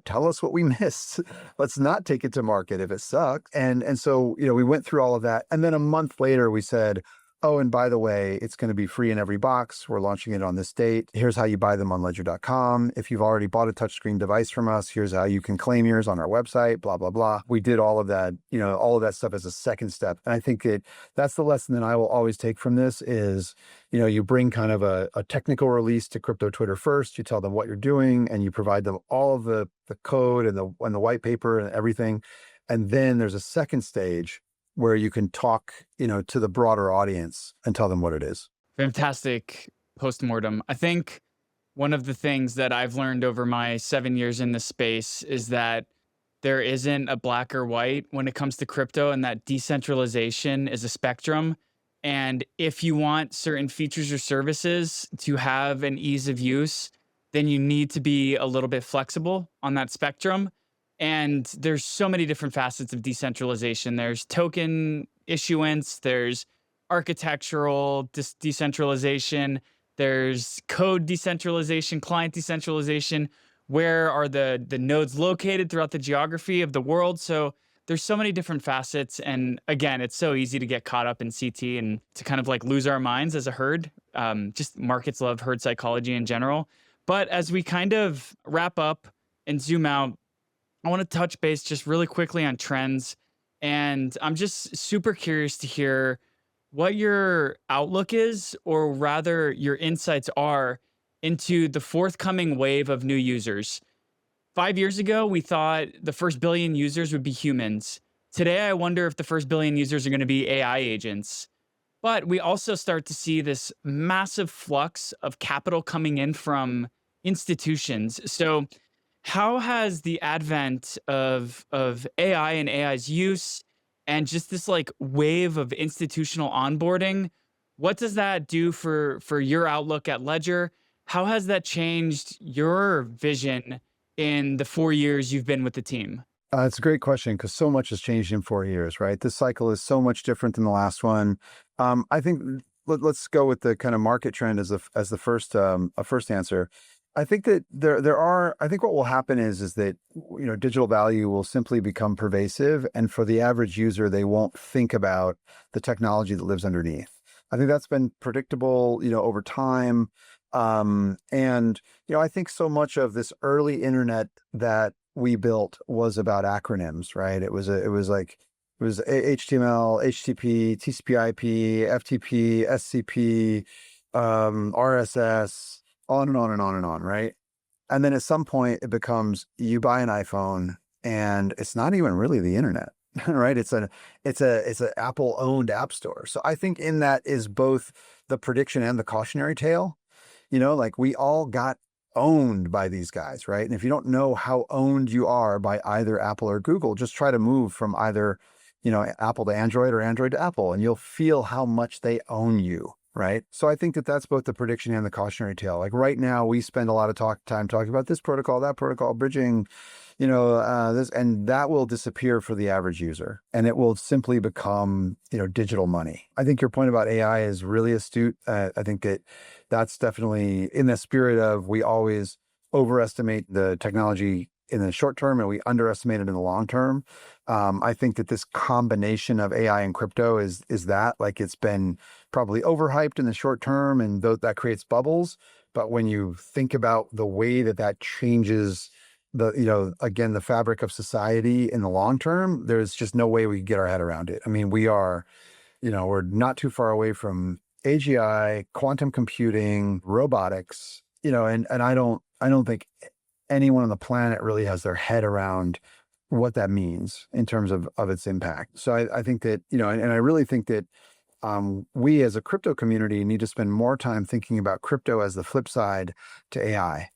tell us what we missed. Let's not take it to market if it sucks. And so, we went through all of that. And then a month later we said, oh, and by the way, it's going to be free in every box. We're launching it on this date. Here's how you buy them on ledger.com. If you've already bought a touchscreen device from us, here's how you can claim yours on our website, blah, blah, blah. We did all of that, all of that stuff as a second step. And I think that's the lesson that I will always take from this is, you bring kind of a technical release to crypto Twitter first. You tell them what you're doing and you provide them all of the code and the white paper and everything. And then there's a second stage where you can talk, to the broader audience and tell them what it is. Fantastic postmortem. I think one of the things that I've learned over my 7 years in this space is that there isn't a black or white when it comes to crypto, and that decentralization is a spectrum. And if you want certain features or services to have an ease of use, then you need to be a little bit flexible on that spectrum. And there's so many different facets of decentralization. There's token issuance, there's architectural decentralization, there's code decentralization, client decentralization. Where are the nodes located throughout the geography of the world? So there's so many different facets. And again, it's so easy to get caught up in CT and to kind of like lose our minds as a herd. Just markets love herd psychology in general. But as we kind of wrap up and zoom out, I want to touch base just really quickly on trends. And I'm just super curious to hear what your outlook is, or rather your insights are, into the forthcoming wave of new users. 5 years ago, we thought the first billion users would be humans. Today, I wonder if the first billion users are going to be AI agents. But we also start to see this massive flux of capital coming in from institutions. So how has the advent of AI and AI's use and just this like wave of institutional onboarding, what does that do for your outlook at Ledger? How has that changed your vision in the 4 years you've been with the team? It's a great question because so much has changed in 4 years, right? This cycle is so much different than the last one. I think let's go with the kind of market trend as the first answer. I think that I think what will happen is that, digital value will simply become pervasive. And for the average user, they won't think about the technology that lives underneath. I think that's been predictable, over time. I think so much of this early internet that we built was about acronyms, right? It was HTML, HTTP, TCP/IP, FTP, SCP, RSS, on and on and on and on, right? And then at some point it becomes, you buy an iPhone and it's not even really the internet, right? It's an Apple owned app store. So I think in that is both the prediction and the cautionary tale. Like we all got owned by these guys, right? And if you don't know how owned you are by either Apple or Google, just try to move from either, Apple to Android or Android to Apple, and you'll feel how much they own you. Right. So I think that that's both the prediction and the cautionary tale. Like right now, we spend a lot of time talking about this protocol, that protocol, bridging, this, and that will disappear for the average user, and it will simply become, digital money. I think your point about AI is really astute. I think that's definitely in the spirit of, we always overestimate the technology in the short term and we underestimate it in the long term. I think that this combination of AI and crypto is that, like, it's been probably overhyped in the short term, and that creates bubbles. But when you think about the way that changes again, the fabric of society in the long term, there's just no way we can get our head around it. I mean, we're not too far away from AGI, quantum computing, robotics, and I don't I don't think anyone on the planet really has their head around what that means in terms of its impact. So I think that, and I really think that we as a crypto community need to spend more time thinking about crypto as the flip side to AI,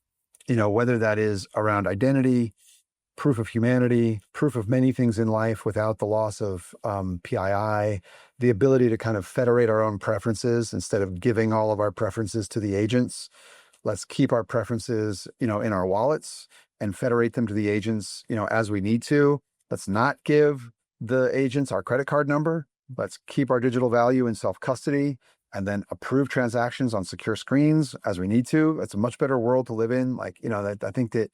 whether that is around identity, proof of humanity, proof of many things in life without the loss of PII, the ability to kind of federate our own preferences instead of giving all of our preferences to the agents. Let's keep our preferences, in our wallets and federate them to the agents, as we need to. Let's not give the agents our credit card number. Let's keep our digital value in self-custody and then approve transactions on secure screens as we need to. It's a much better world to live in. I think that,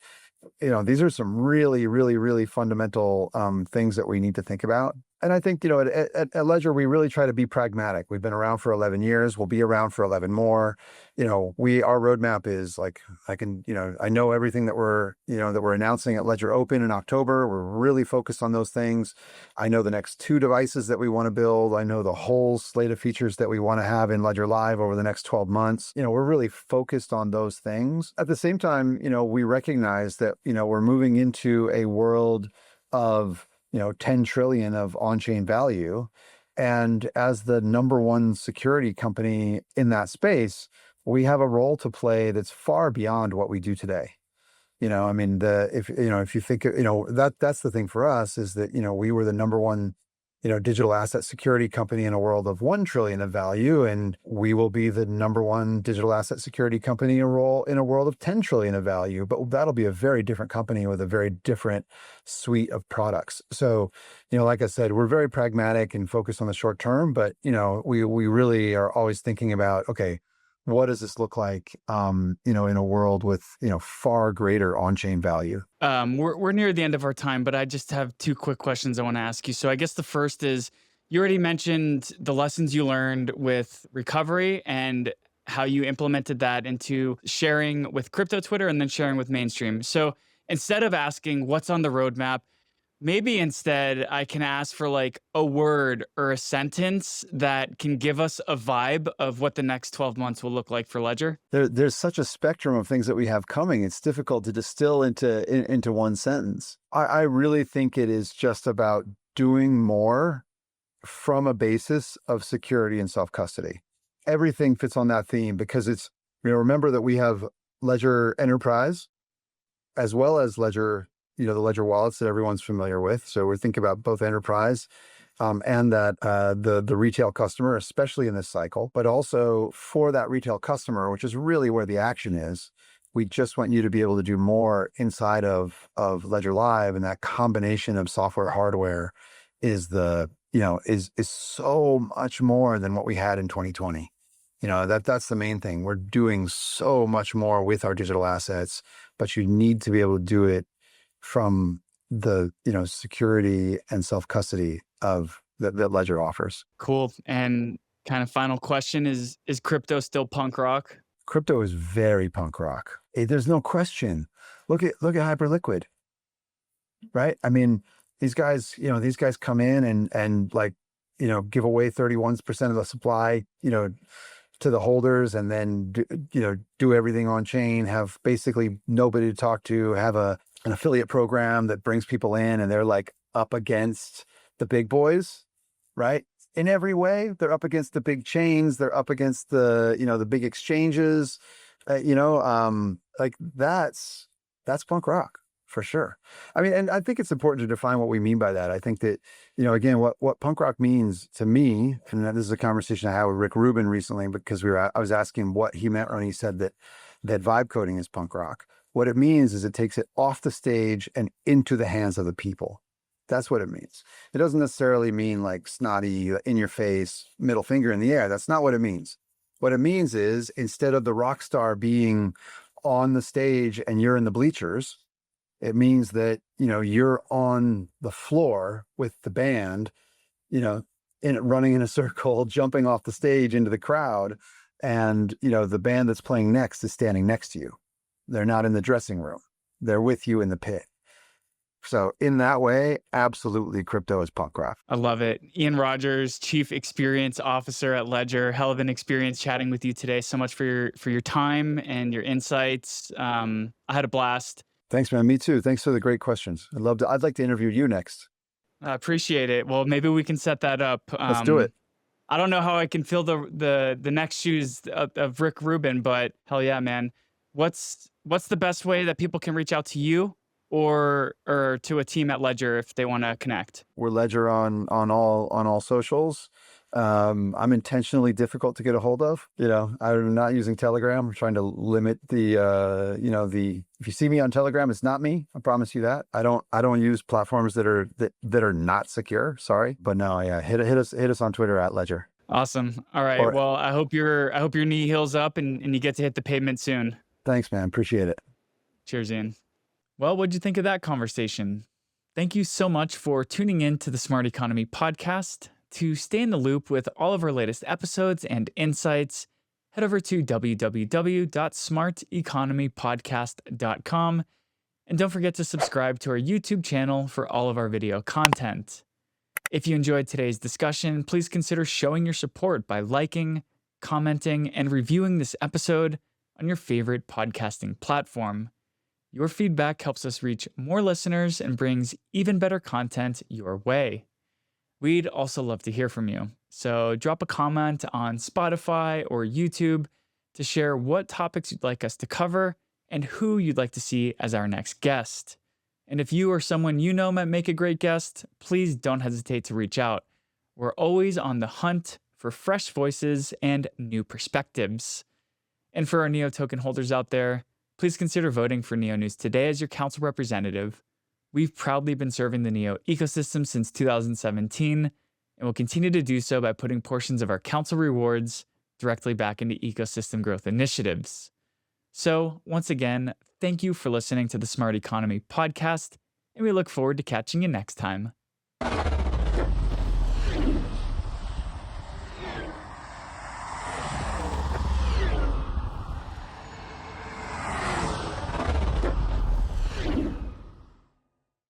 these are some really, really, really fundamental things that we need to think about. And I think, at Ledger, we really try to be pragmatic. We've been around for 11 years. We'll be around for 11 more. Our roadmap is I know everything that we're announcing at Ledger Open in October. We're really focused on those things. I know the next 2 devices that we want to build. I know the whole slate of features that we want to have in Ledger Live over the next 12 months. We're really focused on those things. At the same time, we recognize that, we're moving into a world of 10 trillion of on-chain value. And as the number one security company in that space, we have a role to play that's far beyond what we do today. If you think, that's the thing for us is that, we were the number one, digital asset security company in a world of 1 trillion of value. And we will be the number one digital asset security company in a world of 10 trillion of value, but that'll be a very different company with a very different suite of products. So, like I said, we're very pragmatic and focused on the short term, but, we really are always thinking about, okay, what does this look like, in a world with, far greater on-chain value? We're near the end of our time, but I just have 2 quick questions I want to ask you. So I guess the first is, you already mentioned the lessons you learned with recovery and how you implemented that into sharing with crypto Twitter and then sharing with mainstream. So instead of asking what's on the roadmap, maybe instead I can ask for like a word or a sentence that can give us a vibe of what the next 12 months will look like for Ledger. There's such a spectrum of things that we have coming. It's difficult to distill into one sentence. I really think it is just about doing more from a basis of security and self-custody. Everything fits on that theme because it's, remember that we have Ledger Enterprise as well as Ledger, the Ledger wallets that everyone's familiar with. So we're thinking about both enterprise and that the retail customer, especially in this cycle, but also for that retail customer, which is really where the action is. We just want you to be able to do more inside of Ledger Live, and that combination of software, hardware is is so much more than what we had in 2020. That's the main thing. We're doing so much more with our digital assets, but you need to be able to do it from the security and self-custody of that Ledger offers. Cool. And kind of final question is crypto still punk rock? Crypto is very punk rock. There's no question. Look at Hyperliquid, right? I mean, these guys come in and give away 31% of the supply, to the holders, and then do everything on chain, have basically nobody to talk to, have an affiliate program that brings people in, and they're like up against the big boys, right? In every way, they're up against the big chains, they're up against the big exchanges, that's punk rock for sure. I mean, and I think it's important to define what we mean by that. I think that, again, what punk rock means to me, and this is a conversation I had with Rick Rubin recently, because I was asking what he meant when he said that vibe coding is punk rock. What it means is it takes it off the stage and into the hands of the people. That's what it means. It doesn't necessarily mean like snotty, in your face, middle finger in the air. That's not what it means. What it means is, instead of the rock star being on the stage and you're in the bleachers, it means that, you're on the floor with the band, running in a circle, jumping off the stage into the crowd. And, the band that's playing next is standing next to you. They're not in the dressing room. They're with you in the pit. So in that way, absolutely, crypto is punk rock. I love it. Ian Rogers, Chief Experience Officer at Ledger. Hell of an experience chatting with you today. So much for your time and your insights. I had a blast. Thanks, man. Me too. Thanks for the great questions. I'd like to interview you next. I appreciate it. Well, maybe we can set that up. Let's do it. I don't know how I can fill the next shoes of Rick Rubin, but hell yeah, man. What's the best way that people can reach out to you or to a team at Ledger if they want to connect? We're Ledger on all socials. I'm intentionally difficult to get a hold of. I'm not using Telegram. I'm trying to limit if you see me on Telegram, it's not me. I promise you that. I don't use platforms that are not secure. Sorry, but no, yeah. Hit us on Twitter at Ledger. Awesome. All right. Well, I hope your knee heals up and you get to hit the pavement soon. Thanks, man. Appreciate it. Cheers, Ian. Well, what'd you think of that conversation? Thank you so much for tuning in to the Smart Economy podcast. To stay in the loop with all of our latest episodes and insights, head over to www.smarteconomypodcast.com. And don't forget to subscribe to our YouTube channel for all of our video content. If you enjoyed today's discussion, please consider showing your support by liking, commenting, and reviewing this episode on your favorite podcasting platform. Your feedback helps us reach more listeners and brings even better content your way. We'd also love to hear from you. So drop a comment on Spotify or YouTube to share what topics you'd like us to cover and who you'd like to see as our next guest. And if you or someone you know might make a great guest, please don't hesitate to reach out. We're always on the hunt for fresh voices and new perspectives. And for our NEO token holders out there, please consider voting for NEO News today as your council representative. We've proudly been serving the NEO ecosystem since 2017, and will continue to do so by putting portions of our council rewards directly back into ecosystem growth initiatives. So, once again, thank you for listening to the Smart Economy podcast, and we look forward to catching you next time.